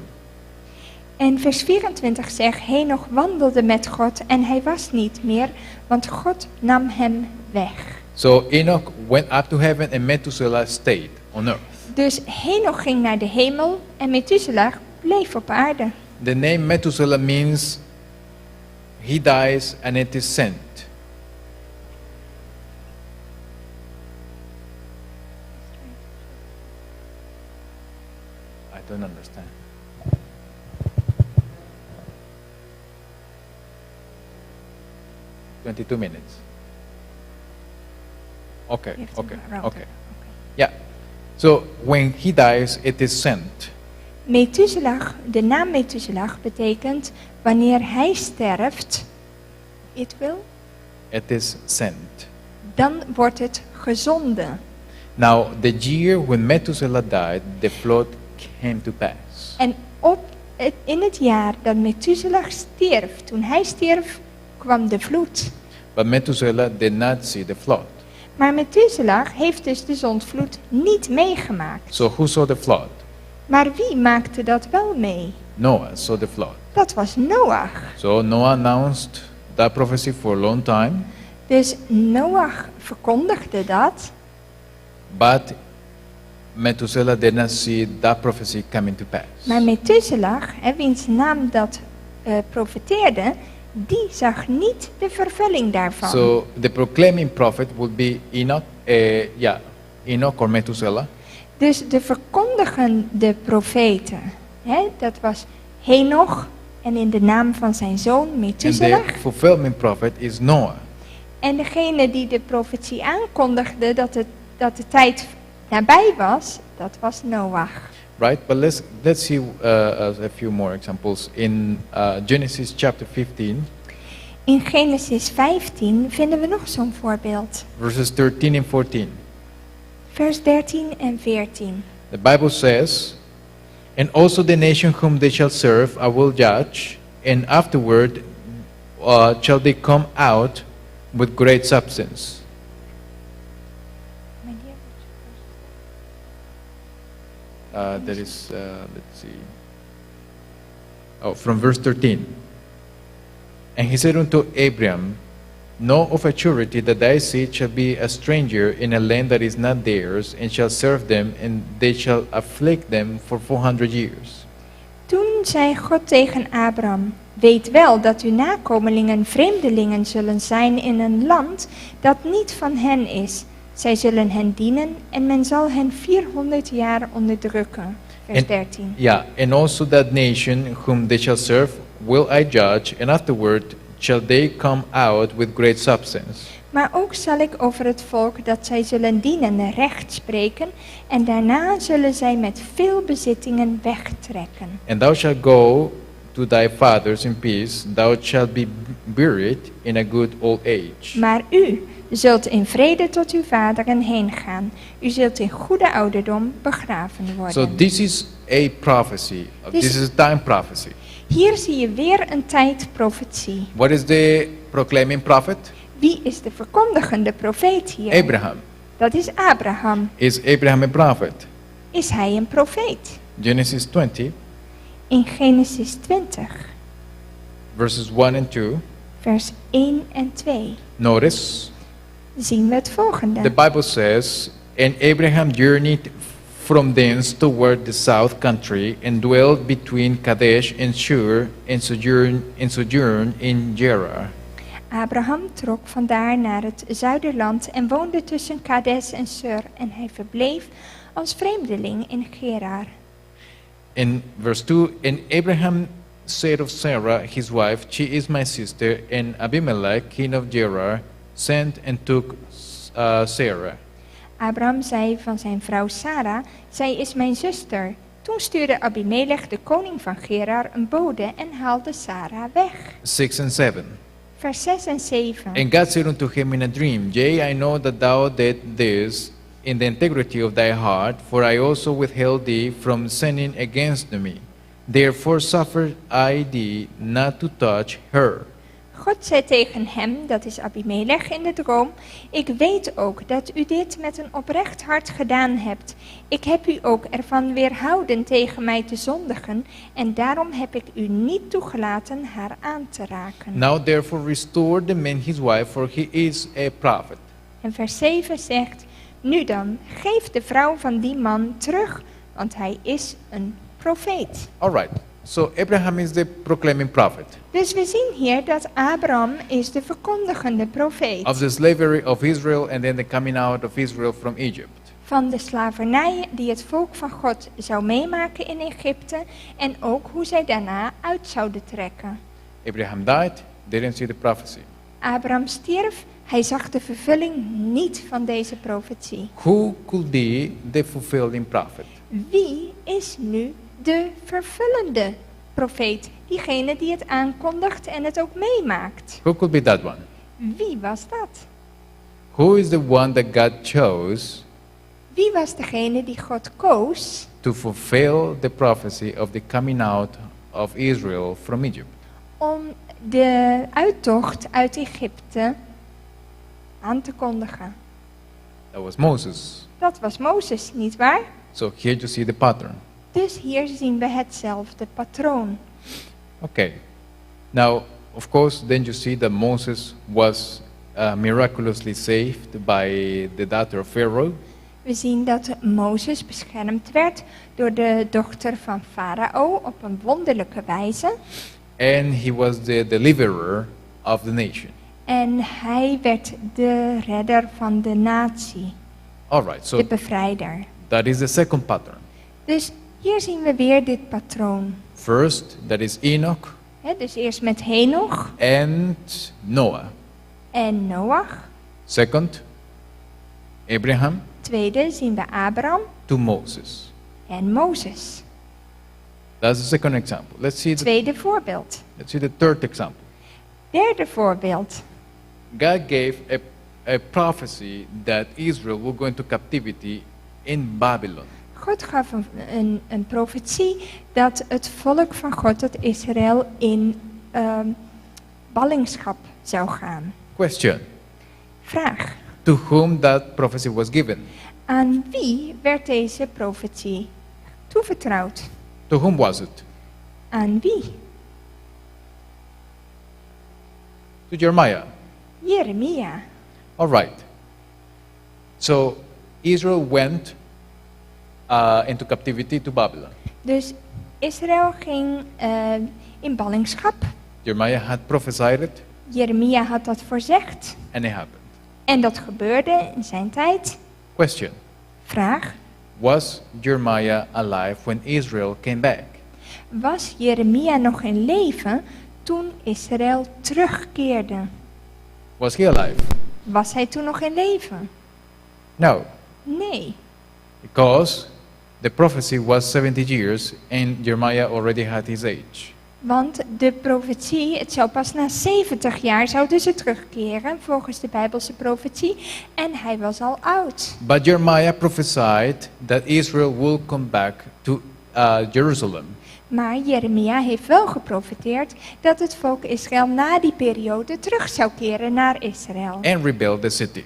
S3: En vers 24 zegt, Henoch wandelde met God en hij was niet meer, want God nam hem weg.
S7: So Enoch went up to heaven, and Methuselah stayed on earth.
S3: Dus Henoch ging naar de hemel en Methuselah bleef op aarde.
S7: The name Methuselah means he dies and it is sent. I don't understand. "22 minutes. Okay,
S3: Je hebt
S7: okay,
S3: een router.
S7: okay. Yeah. So when he dies, it is sent.
S3: Methuselah, de naam Methuselah betekent wanneer hij sterft, it will,
S7: It is sent.
S3: dan wordt het gezonden.
S7: Now, the year when Methuselah died, the flood came to pass.
S3: En in het jaar dat Methuselah stierf, toen hij stierf, kwam de vloed.
S7: But Methuselah did not see the flood.
S3: Maar Methuselah heeft dus de zondvloed niet meegemaakt.
S7: So who saw the flood?
S3: Maar wie maakte dat wel mee?
S7: Noah saw the flood.
S3: Dat was Noach.
S7: So Noah announced that prophecy for a long time,
S3: Dus Noach verkondigde dat,
S7: but Methuselah did not see that prophecy coming to pass.
S3: maar Methuselah, wiens naam dat profeteerde, die zag niet de vervulling daarvan.
S7: So the proclaiming prophet would be Enoch, Enoch or Methuselah.
S3: Dus de verkondigende profeten, dat was Henoch en in de naam van zijn zoon
S7: And
S3: Methuselah.
S7: the fulfillment prophet is Noah.
S3: En degene die de profetie aankondigde dat de tijd nabij was, dat was Noach.
S7: Right, but let's see a few more examples. In Genesis chapter 15,
S3: In Genesis 15 vinden we nog zo'n voorbeeld.
S7: verses 13 and 14.
S3: Vers 13 en 14.
S7: The Bible says, "And also the nation whom they shall serve I will judge, and afterward shall they come out with great substance." That is, let's see. Oh, from verse 13. And he said unto Abram, know of a surety that thy seed shall be a stranger in a land that is not theirs, and shall serve them, and they shall afflict them for 400 years.
S3: Toen zei God tegen Abraham, weet wel dat uw nakomelingen vreemdelingen zullen zijn in een land dat niet van hen is. Zij zullen hen dienen en men zal hen 400 jaar onderdrukken. Vers 13.
S7: Yeah, and also that nation whom they shall serve will I judge, and afterward shall they come out with great substance.
S3: Maar ook zal ik over het volk dat zij zullen dienen recht spreken en daarna zullen zij met veel bezittingen wegtrekken.
S7: And thou shalt go to thy fathers in peace, thou shalt be buried in a good old age.
S3: Maar u zult in vrede tot uw vaderen heen gaan. U zult in goede ouderdom begraven worden.
S7: So this is a prophecy. This is a time prophecy.
S3: Hier zie je weer een tijdprofetie.
S7: What is the proclaiming prophet?
S3: Wie is de verkondigende profeet hier?
S7: Abraham.
S3: Dat is Abraham.
S7: Is Abraham a prophet?
S3: Is hij een profeet?
S7: Genesis 20,
S3: In Genesis 20,
S7: verses 1 and 2.
S3: vers 1 en 2,
S7: Notice,
S3: zien we het volgende.
S7: the Bible says, and Abraham journeyed from thence toward the south country, and dwelt between Kadesh and Shur, and sojourned in Gerar.
S3: Abraham trok vandaar naar het zuiderland en woonde tussen Kades en Sur en hij verbleef als vreemdeling in Gerar.
S7: In verse 2, and Abraham said of Sarah, his wife, she is my sister, and Abimelech, king of Gerar, sent and took Sarah.
S3: Abraham zei van zijn vrouw Sara, zij is mijn zuster. Toen stuurde Abimelech, de koning van Gerar, een bode en haalde Sara weg.
S7: 6 and 7.
S3: Vers 6 en 7.
S7: And God said unto him in a dream, Yea, I know that thou didst this in the integrity of thy heart, for I also withheld thee from sinning against me. Therefore suffered I thee not to touch her.
S3: God zei tegen hem, dat is Abimelech in de droom, ik weet ook dat u dit met een oprecht hart gedaan hebt. Ik heb u ook ervan weerhouden tegen mij te zondigen en daarom heb ik u niet toegelaten haar aan te raken.
S7: Now therefore restore the man his wife, for he is a prophet.
S3: En vers 7 zegt, nu dan, geef de vrouw van die man terug, want hij is een profeet.
S7: All right. So Abraham is the proclaiming prophet
S3: Dus we zien hier dat Abraham is de verkondigende profeet.
S7: of the slavery of Israel and then the coming out of Israel from Egypt.
S3: Van de slavernij die het volk van God zou meemaken in Egypte en ook hoe zij daarna uit zouden trekken.
S7: Abraham died, didn't see the prophecy.
S3: Abraham stierf, hij zag de vervulling niet van deze profetie.
S7: Who could be the fulfilling prophet?
S3: Wie is nu de vervullende profeet? Diegene die het aankondigt en het ook meemaakt.
S7: Who could be that one?
S3: Wie was dat?
S7: Who is the one that God chose
S3: Wie was degene die God koos
S7: to fulfill the prophecy of the coming out of Israel from Egypt?
S3: om de uittocht uit Egypte aan te kondigen?
S7: That was Moses.
S3: Dat was Mozes, nietwaar?
S7: So here you see the pattern.
S3: Dus hier zien we hetzelfde patroon.
S7: Okay. Now, of course, then you see that Moses was miraculously saved by the daughter of Pharaoh.
S3: We zien dat Mozes beschermd werd door de dochter van Farao op een wonderlijke wijze.
S7: And he was the deliverer of the nation.
S3: En hij werd de redder van de natie,
S7: All right, so
S3: de bevrijder.
S7: that is the second pattern.
S3: Dus hier zien we weer dit patroon.
S7: First, that is Enoch
S3: Dus eerst met Henoch
S7: and Noah.
S3: en Noach.
S7: Second, Abraham
S3: Tweede zien we Abraham
S7: to Moses.
S3: en Mozes.
S7: That's the second example. Let's see
S3: Tweede voorbeeld.
S7: the third example.
S3: Derde voorbeeld.
S7: God gave a prophecy that Israel will go into captivity in Babylon.
S3: God gaf een profetie dat het volk van God, dat Israël, in ballingschap zou gaan.
S7: Question.
S3: Vraag.
S7: To whom that prophecy was given?
S3: Aan wie werd deze profetie toevertrouwd?
S7: To whom was it?
S3: Aan wie?
S7: To Jeremiah.
S3: Jeremia.
S7: All right. So Israel went into captivity to Babylon.
S3: Dus Israël ging in ballingschap.
S7: Jeremiah had prophesied it,
S3: Jeremia had dat voorzegd.
S7: and it happened.
S3: En dat gebeurde in zijn tijd.
S7: Question:
S3: Vraag.
S7: was Jeremiah alive when Israel came back?
S3: Was Jeremia nog in leven toen Israël terugkeerde?
S7: Was he alive?
S3: Was hij toen nog in leven?
S7: No,
S3: Nee.
S7: because the prophecy was 70 years and Jeremiah already had his age.
S3: Want de profetie, het zou pas na 70 jaar zouden ze terugkeren, volgens de Bijbelse profetie. En hij was al oud.
S7: But Jeremiah prophesied that Israel will come back to Jerusalem.
S3: Maar Jeremia heeft wel geprofeteerd dat het volk Israël na die periode terug zou keren naar Israël.
S7: And rebuild the city.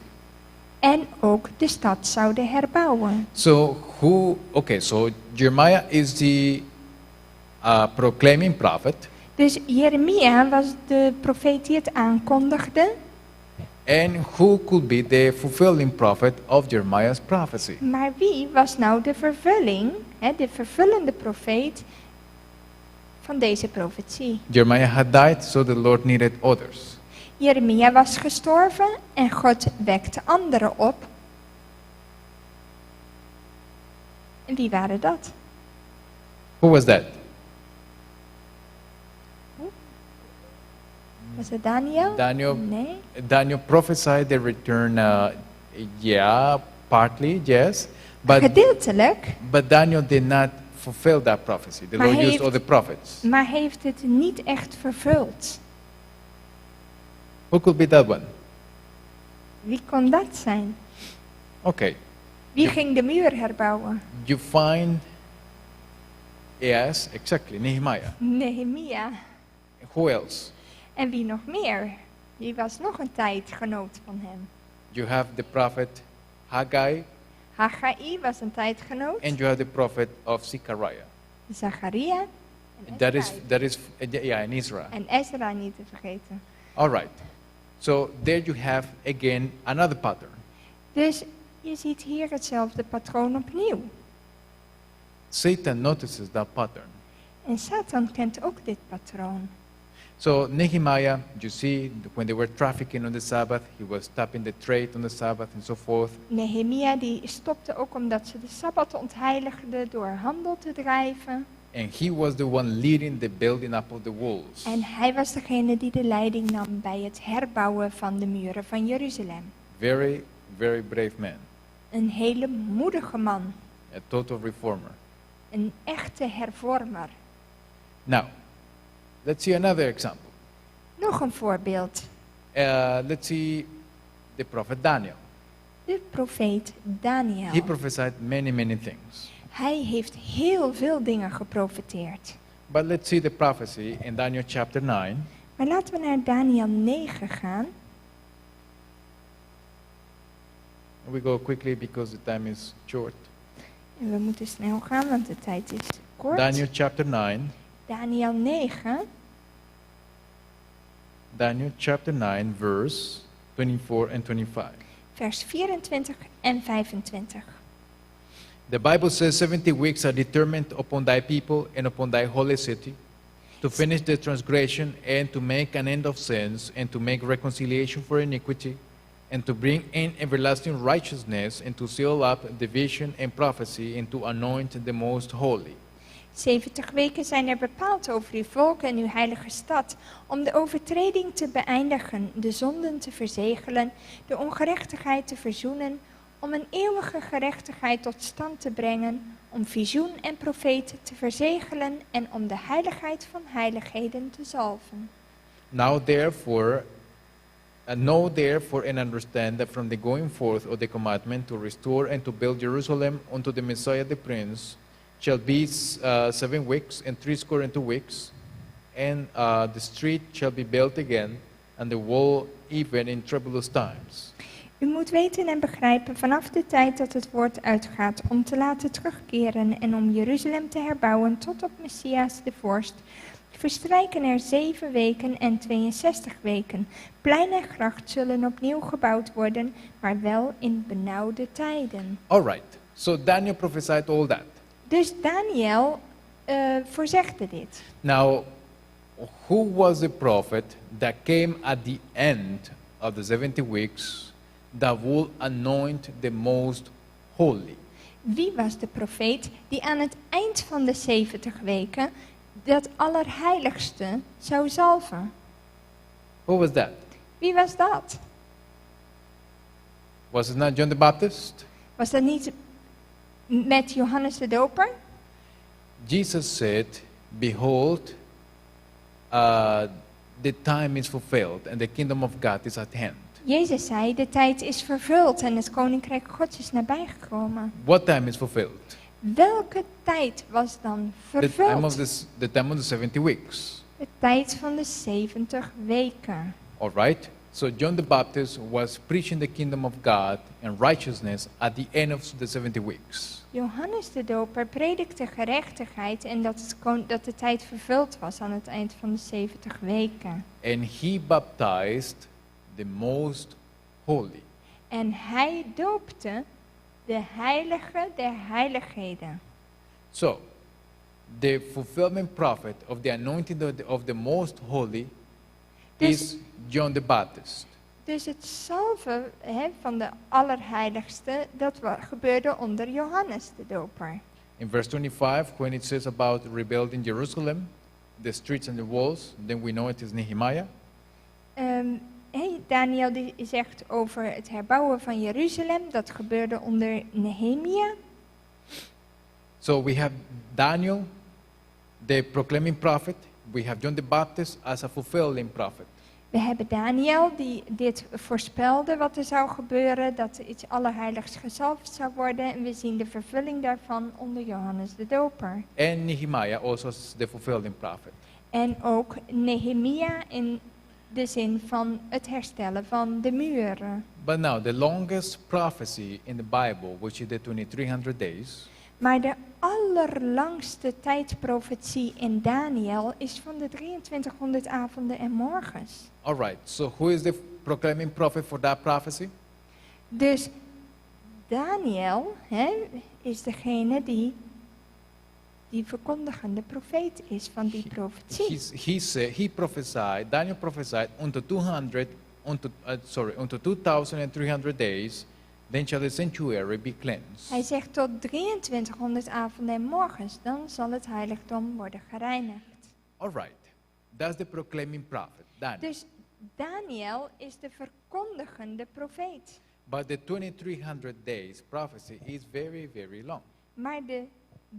S3: En ook de stad zouden herbouwen.
S7: So so Jeremiah is the proclaiming prophet,
S3: Dus Jeremia was de profeet die het aankondigde.
S7: and who could be the fulfilling prophet of Jeremiah's prophecy?
S3: Maar wie was nou de vervulling, de vervullende profeet van deze profetie?
S7: Jeremiah had died, so the Lord needed others.
S3: Jeremia was gestorven en God wekte anderen op. En wie waren dat?
S7: Who was that?
S3: Was het Daniel?
S7: Daniel.
S3: Nee.
S7: Daniel prophesied the return. Partly, yes, but Daniel did not fulfill that prophecy. The
S3: Maar
S7: Lord
S3: hij
S7: used
S3: heeft-
S7: other prophets.
S3: Maar heeft het niet echt vervuld.
S7: Who could be that one?
S3: Wie kon dat zijn?
S7: Okay,
S3: Wie ging de muur herbouwen?
S7: you find, yes, exactly, Nehemiah.
S3: Nehemia.
S7: Who else?
S3: En wie nog meer? Wie was nog een tijdgenoot van hem?
S7: You have the prophet Haggai,
S3: Haggai was een tijdgenoot.
S7: and you have the prophet of Zechariah.
S3: Zacharia. En
S7: That is,
S3: Ezra.
S7: in Israel.
S3: En Ezra niet te vergeten.
S7: All right. So there you have again another pattern.
S3: Dus je ziet hier hetzelfde patroon opnieuw.
S7: Satan notices that pattern.
S3: En Satan kent ook dit patroon.
S7: So Nehemiah, you see, when they were trafficking on the Sabbath, he was stopping the trade on the Sabbath and so forth.
S3: Nehemia die stopte ook omdat ze de Sabbat ontheiligden door handel te drijven.
S7: And he was the one leading the building up of the walls.
S3: En hij was degene die de leiding nam bij het herbouwen van de muren van Jeruzalem.
S7: Very, very brave man.
S3: Een hele moedige man.
S7: A total reformer.
S3: Een echte hervormer.
S7: Now, let's see another example.
S3: Nog een voorbeeld.
S7: Let's see the prophet Daniel.
S3: De profeet Daniel.
S7: He prophesied many, many things.
S3: Hij heeft heel veel dingen geprofeteerd.
S7: But let's see the prophecy in Daniel chapter 9.
S3: Maar laten we naar Daniel 9 gaan.
S7: We go quickly because the time is short.
S3: En we moeten snel gaan, want de tijd is kort.
S7: Daniel chapter 9.
S3: Daniel 9,
S7: Daniel chapter 9, verse 24 and 25.
S3: vers 24 en 25.
S7: The Bible says 70 weeks are determined upon thy people and upon thy holy city, to finish the transgression and to make an end of sins and to make reconciliation for iniquity and to bring in everlasting righteousness and to seal up the vision and prophecy and to anoint the most holy.
S3: 70 weken zijn er bepaald over uw volk en uw heilige stad, om de overtreding te beëindigen, de zonden te verzegelen, de ongerechtigheid te verzoenen, om een eeuwige gerechtigheid tot stand te brengen, om visioen en profeten te verzegelen en om de heiligheid van heiligheden te zalven.
S7: Know therefore and understand that from the going forth of the commandment to restore and to build Jerusalem unto the Messiah the Prince shall be 7 weeks and 62 weeks, and the street shall be built again, and the wall even in troublous times.
S3: U moet weten en begrijpen vanaf de tijd dat het woord uitgaat om te laten terugkeren en om Jeruzalem te herbouwen tot op Messias de vorst, verstrijken er 7 weken en 62 weken. Plein en gracht zullen opnieuw gebouwd worden, maar wel in benauwde tijden.
S7: All right. So Daniel prophesied all that.
S3: Dus Daniel voorzegde dit.
S7: Now, who was the prophet that came at the end of the 70 weeks that will anoint the most holy?
S3: Wie was de profeet die aan het eind van de 70 weken dat allerheiligste zou zalven?
S7: Who was that?
S3: Wie was dat?
S7: Was it not John the Baptist?
S3: Was dat niet met Johannes de Doper?
S7: Jesus said, behold, the time is fulfilled and the kingdom of God is at hand.
S3: Jezus zei, de tijd is vervuld en het koninkrijk Gods is nabijgekomen.
S7: What time is fulfilled?
S3: Welke tijd was dan
S7: The time of
S3: vervuld?
S7: the time of the 70 weeks.
S3: De tijd van de 70 weken.
S7: All right? So John the Baptist was preaching the kingdom of God and righteousness at the end of the 70 weeks.
S3: Johannes de Doper predikte gerechtigheid en dat de tijd vervuld was aan het eind van de 70 weken.
S7: And he baptized the most holy.
S3: En hij doopte de heilige der heiligheden.
S7: So, the fulfillment prophet of the anointing of the most holy
S3: Dus-
S7: is John the Baptist.
S3: Dus het salven van de allerheiligste, dat gebeurde onder Johannes de Doper.
S7: In verse 25, when it says about rebuilding Jerusalem, the streets and the walls, then we know it is Nehemiah.
S3: Daniel die zegt over het herbouwen van Jeruzalem, dat gebeurde onder Nehemia.
S7: So we have Daniel, the proclaiming prophet. We have John the Baptist as a fulfilling prophet.
S3: We hebben Daniel die dit voorspelde wat er zou gebeuren, dat iets allerheiligs gezalfd zou worden. En we zien de vervulling daarvan onder Johannes de Doper.
S7: And Nehemiah also as the fulfilling prophet.
S3: En ook Nehemia in de zin van het herstellen van de muren.
S7: But now, the longest prophecy in the Bible, which is the 2300 days,
S3: Maar de allerlangste tijdprofetie in Daniel is van de 2300 avonden en morgens.
S7: all right, so who is the proclaiming prophet for that prophecy?
S3: Dus Daniel is degene die verkondigende profeet is van die profetie.
S7: He prophesied, Daniel prophesied, unto 2300 days, then shall the sanctuary be cleansed.
S3: Hij zegt tot 2300 avonden en morgens, dan zal het heiligdom worden gereinigd.
S7: All right, that's the proclaiming prophet, Daniel.
S3: Dus Daniel is de verkondigende profeet.
S7: But the 2300 days prophecy is very, very long.
S3: Maar de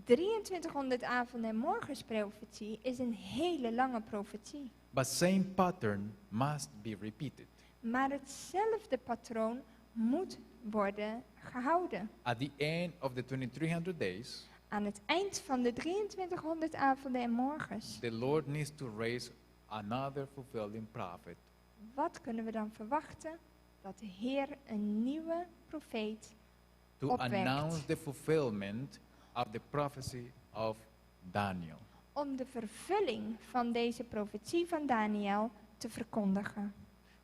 S3: 2300 avonden en morgens profetie is een hele lange profetie.
S7: But same pattern must be repeated.
S3: Maar hetzelfde patroon moet worden gehouden.
S7: At the end of the 2300 days,
S3: Aan het eind van de 2300 avonden en morgens.
S7: the Lord needs to raise another fulfilling prophet
S3: Wat kunnen we dan verwachten? Dat de Heer een nieuwe profeet
S7: to
S3: opwekt.
S7: announce the fulfillment of the prophecy of Daniel.
S3: Om de vervulling van deze profetie van Daniel te verkondigen.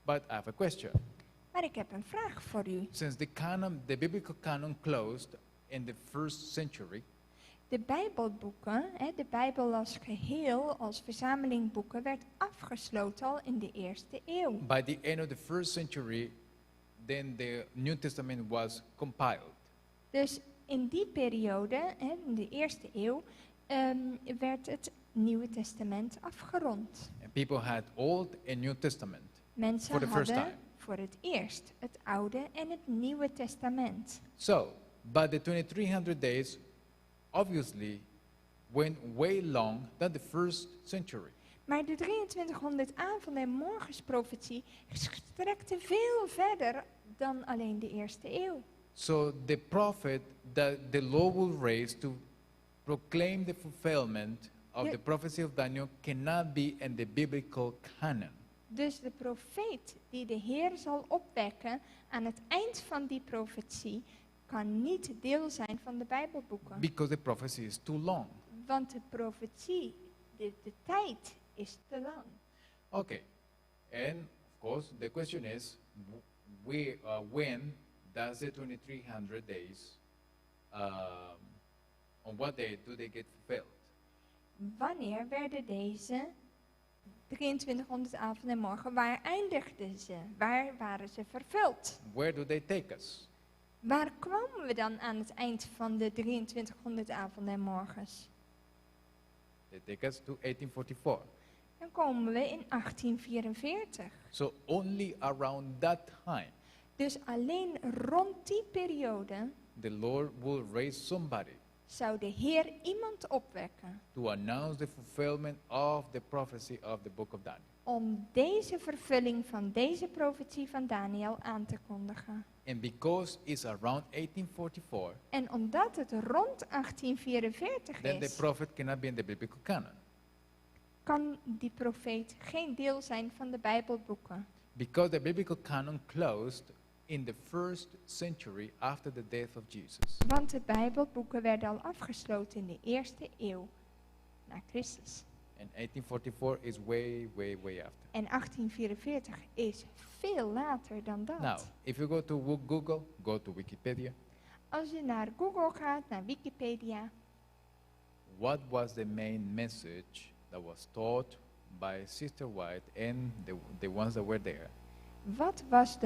S7: But I have a question.
S3: Maar ik heb een vraag voor u.
S7: Since the biblical canon closed in the first century,
S3: De Bijbelboeken, de Bijbel als geheel, als verzameling boeken, werd afgesloten al in de eerste eeuw.
S7: by the end of the first century, then the New Testament was compiled.
S3: Dus in die periode, in de eerste eeuw, werd het Nieuwe Testament afgerond.
S7: And people had Old and New Testament.
S3: Mensen
S7: For the first
S3: hadden
S7: time.
S3: voor het eerst het Oude en het Nieuwe Testament.
S7: So, but the 2300 days obviously went way long than the first century.
S3: Maar de 2300 avonden en morgens profetie strekte veel verder dan alleen de eerste eeuw.
S7: So the prophet that the Lord will raise to proclaim the fulfillment of
S3: Yeah.
S7: the prophecy of Daniel cannot be in the biblical canon.
S3: Dus de profeet die de Heer zal opwekken aan het eind van die profetie kan niet deel zijn van de Bijbelboeken.
S7: Because the prophecy is too long.
S3: Want de profetie, de tijd is te lang.
S7: Okay. And of course, the question is, when does the 2300 days, on what day do they get fulfilled?
S3: Wanneer werden deze 2300 avonden en morgen, waar eindigden ze? Waar waren ze vervuld?
S7: Where do they take us?
S3: Waar kwamen we dan aan het eind van de 2300 avonden en morgens?
S7: They take us to 1844.
S3: Dan komen we in 1844.
S7: So only around that time,
S3: Dus alleen rond die periode
S7: the Lord will raise somebody
S3: zou de Heer iemand opwekken
S7: to announce the fulfillment of the prophecy of the book of Daniel.
S3: om deze vervulling van deze profetie van Daniel aan te kondigen.
S7: And because it's around 1844,
S3: En omdat het rond 1844
S7: then the
S3: is,
S7: prophet cannot be in the biblical canon.
S3: kan die profeet geen deel zijn van de Bijbelboeken.
S7: Because the biblical canon closed in the first century after the death of Jesus.
S3: Want de Bijbelboeken werden al afgesloten in de eerste eeuw na Christus.
S7: And 1844 is way, way, way after.
S3: En 1844 is veel later dan dat.
S7: Now, if you go to Google, go to Wikipedia.
S3: Als je naar Google gaat, naar Wikipedia,
S7: What was the main message that was taught by Sister White and the ones that were there?
S3: wat was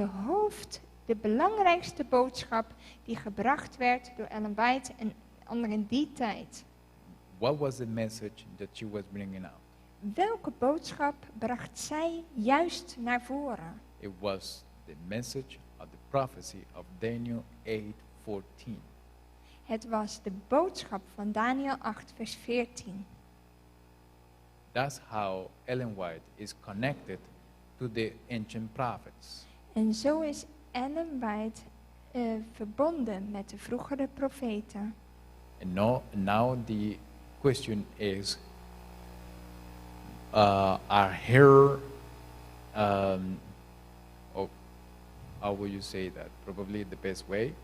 S3: de belangrijkste boodschap die gebracht werd door Ellen White en anderen in die tijd?
S7: What was the message that she was bringing out?
S3: Welke boodschap bracht zij juist naar voren?
S7: It was the message of the prophecy of Daniel 8:14.
S3: Het was de boodschap van Daniel 8 vers 14.
S7: That's how Ellen White is connected to the ancient prophets.
S3: En zo is Ellen White verbonden met de vroegere profeten.
S7: And now the question is, are her, how will you say that? Probably the best way.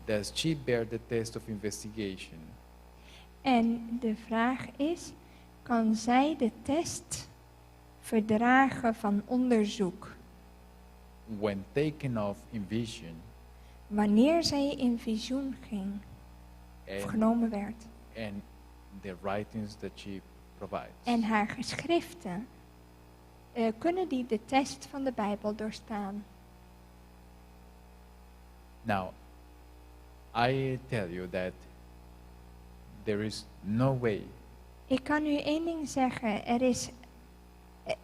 S7: Does she bear the test of investigation?
S3: En de vraag is, kan zij de test verdragen van onderzoek?
S7: When taken off in vision
S3: Wanneer zij in visioen ging of
S7: and,
S3: genomen werd.
S7: and the writings that she provides.
S3: En haar geschriften, kunnen die de test van de Bijbel doorstaan?
S7: Now, I tell you that there is no way
S3: Ik kan u één ding zeggen,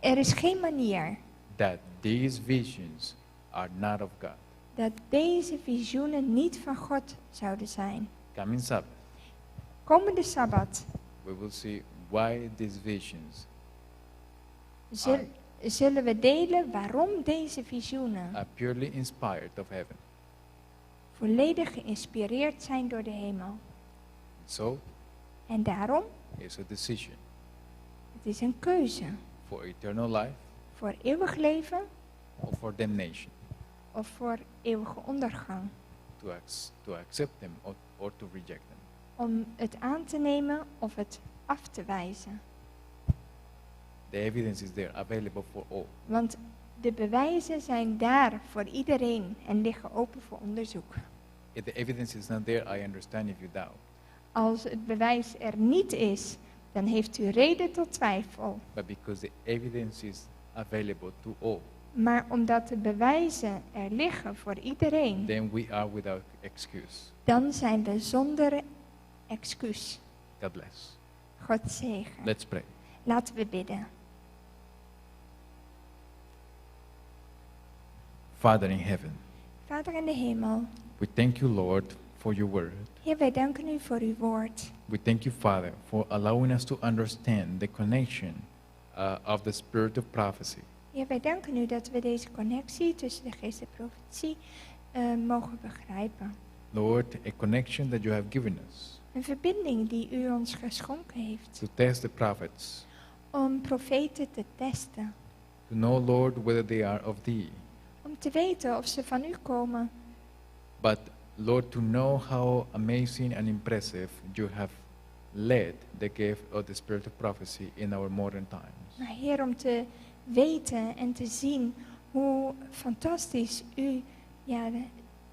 S3: er is geen manier
S7: that these visions are not of God.
S3: dat deze visioenen niet van God zouden zijn.
S7: Coming Sabbath,
S3: Komende Sabbat
S7: we will see why these visions
S3: zullen we delen waarom deze visioenen
S7: are purely inspired of heaven.
S3: volledig geïnspireerd zijn door de hemel.
S7: So,
S3: En daarom,
S7: it's a decision
S3: het is een keuze
S7: for eternal life
S3: voor eeuwig leven
S7: or for damnation,
S3: of voor eeuwige ondergang.
S7: to accept them or to reject them.
S3: Om het aan te nemen of het af te wijzen.
S7: The evidence is there, available for all.
S3: Want de bewijzen zijn daar voor iedereen en liggen open voor onderzoek.
S7: If the evidence is not there, I understand if you doubt.
S3: Als het bewijs er niet is, dan heeft u reden tot twijfel.
S7: But because the evidence is available to all,
S3: Maar omdat de bewijzen er liggen voor iedereen,
S7: then we are without excuse.
S3: dan zijn we zonder excuus.
S7: God bless.
S3: God zegen.
S7: Let's pray.
S3: Laten we bidden.
S7: Father in heaven,
S3: Vader in de hemel,
S7: we thank you, Lord, for your word.
S3: Heer, wij danken u voor uw woord.
S7: We thank you, Father, for allowing us to understand the connection of the spirit of prophecy.
S3: Heer, wij danken u dat we deze connectie tussen de geest en profetie mogen begrijpen.
S7: Lord, a connection that you have given us
S3: Een verbinding die u ons geschonken heeft.
S7: to test the prophets,
S3: Om profeten te testen.
S7: to know, Lord, whether they are of thee.
S3: Om te weten of ze van u komen.
S7: But, Lord, to know how amazing and impressive you have led the gift of the spirit of prophecy in our modern times.
S3: Maar Heer, om te weten en te zien hoe fantastisch u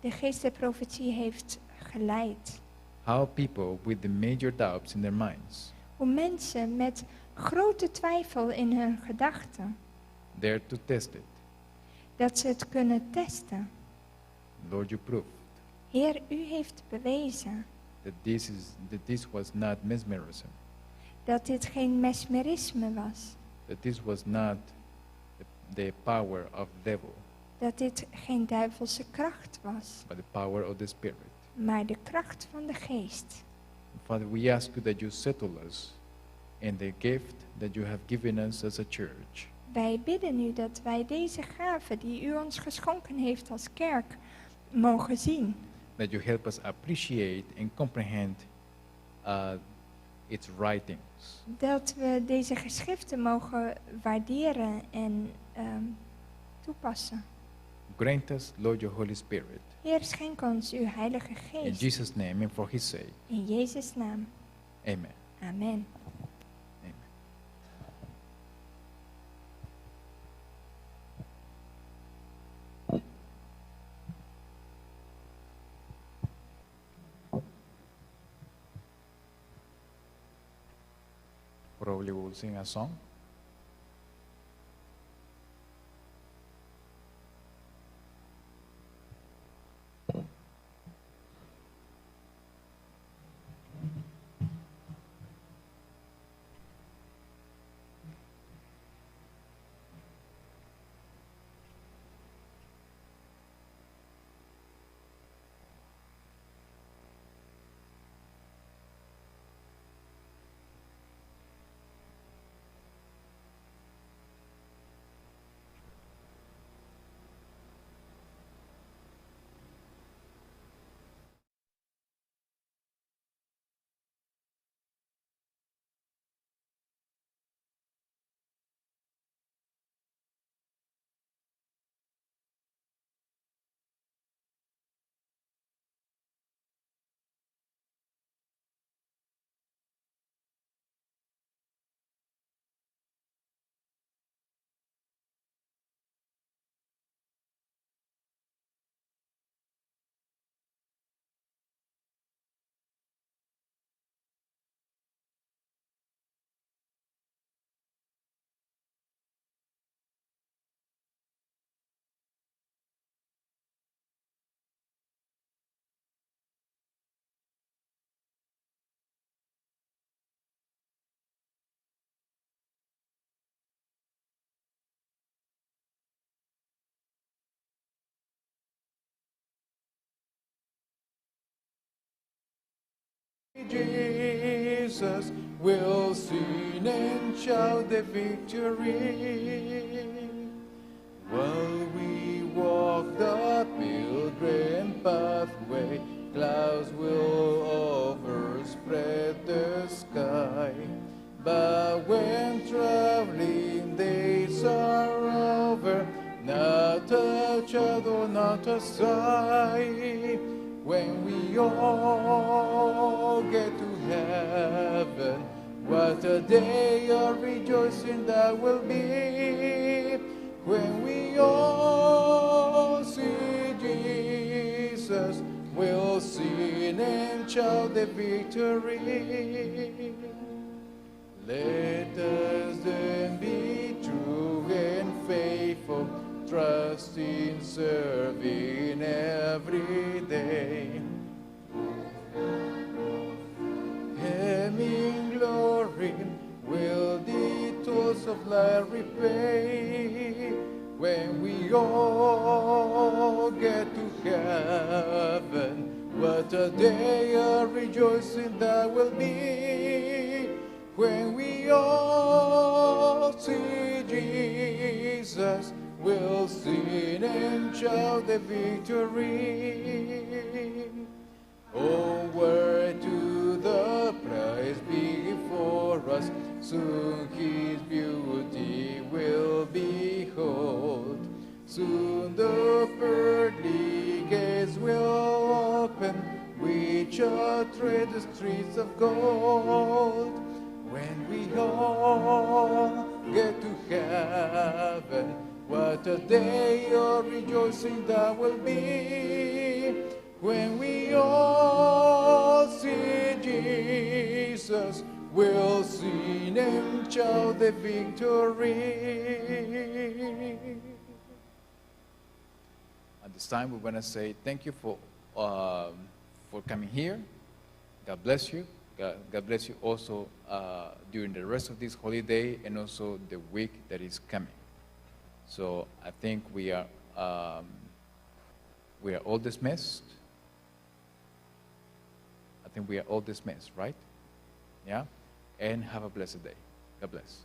S3: de geest der profetie heeft geleid.
S7: How people with the major doubts in their minds
S3: Hoe mensen met grote twijfel in hun gedachten,
S7: dare to test it.
S3: dat ze het kunnen testen.
S7: Lord, you proved
S3: Heer, u heeft bewezen
S7: that this was not mesmerism,
S3: dat dit geen mesmerisme was.
S7: that this was not the power of the devil,
S3: Dat dit geen duivelse kracht was,
S7: but the power of the Spirit.
S3: maar de kracht van de geest.
S7: Father, we ask you that you settle us in the gift that you have given us as a church.
S3: Wij bidden u dat wij deze gave die u ons geschonken heeft als kerk mogen zien.
S7: That you help us appreciate and comprehend its writings.
S3: Dat we deze geschriften mogen waarderen en toepassen.
S7: Grant us, Lord, your Holy Spirit.
S3: Heer, schenk ons uw heilige
S7: In
S3: geest.
S7: Jesus' name and for his sake.
S3: In Jezus' naam.
S7: Amen.
S3: Amen.
S7: Amen. Probably we'll sing a song. Jesus will sing and shout the victory. While we walk the pilgrim pathway, clouds will overspread the sky. But when traveling days are over, not a shadow, not a sigh. When we all get to heaven, what a day of rejoicing that will be. When we all see Jesus, we'll sing and shout the victory. Let us then be true and faithful, trusting, serving every day. Him in glory will the tools of life repay. When we all get to heaven, what a day of rejoicing that will be. When we all see Jesus, we'll sing and shout the victory. Onward to the prize before us, soon his beauty will behold. Soon the pearly gates will open, which shall tread the streets of gold. When we all get to heaven, what a day of rejoicing that will be. When we all see Jesus, we'll sing and shout the victory. At this time, we want to say thank you for coming here. God bless you. God bless you also during the rest of this holiday and also the week that is coming. So I think we are all dismissed. I think we are all dismissed, right? Yeah? And have a blessed day. God bless.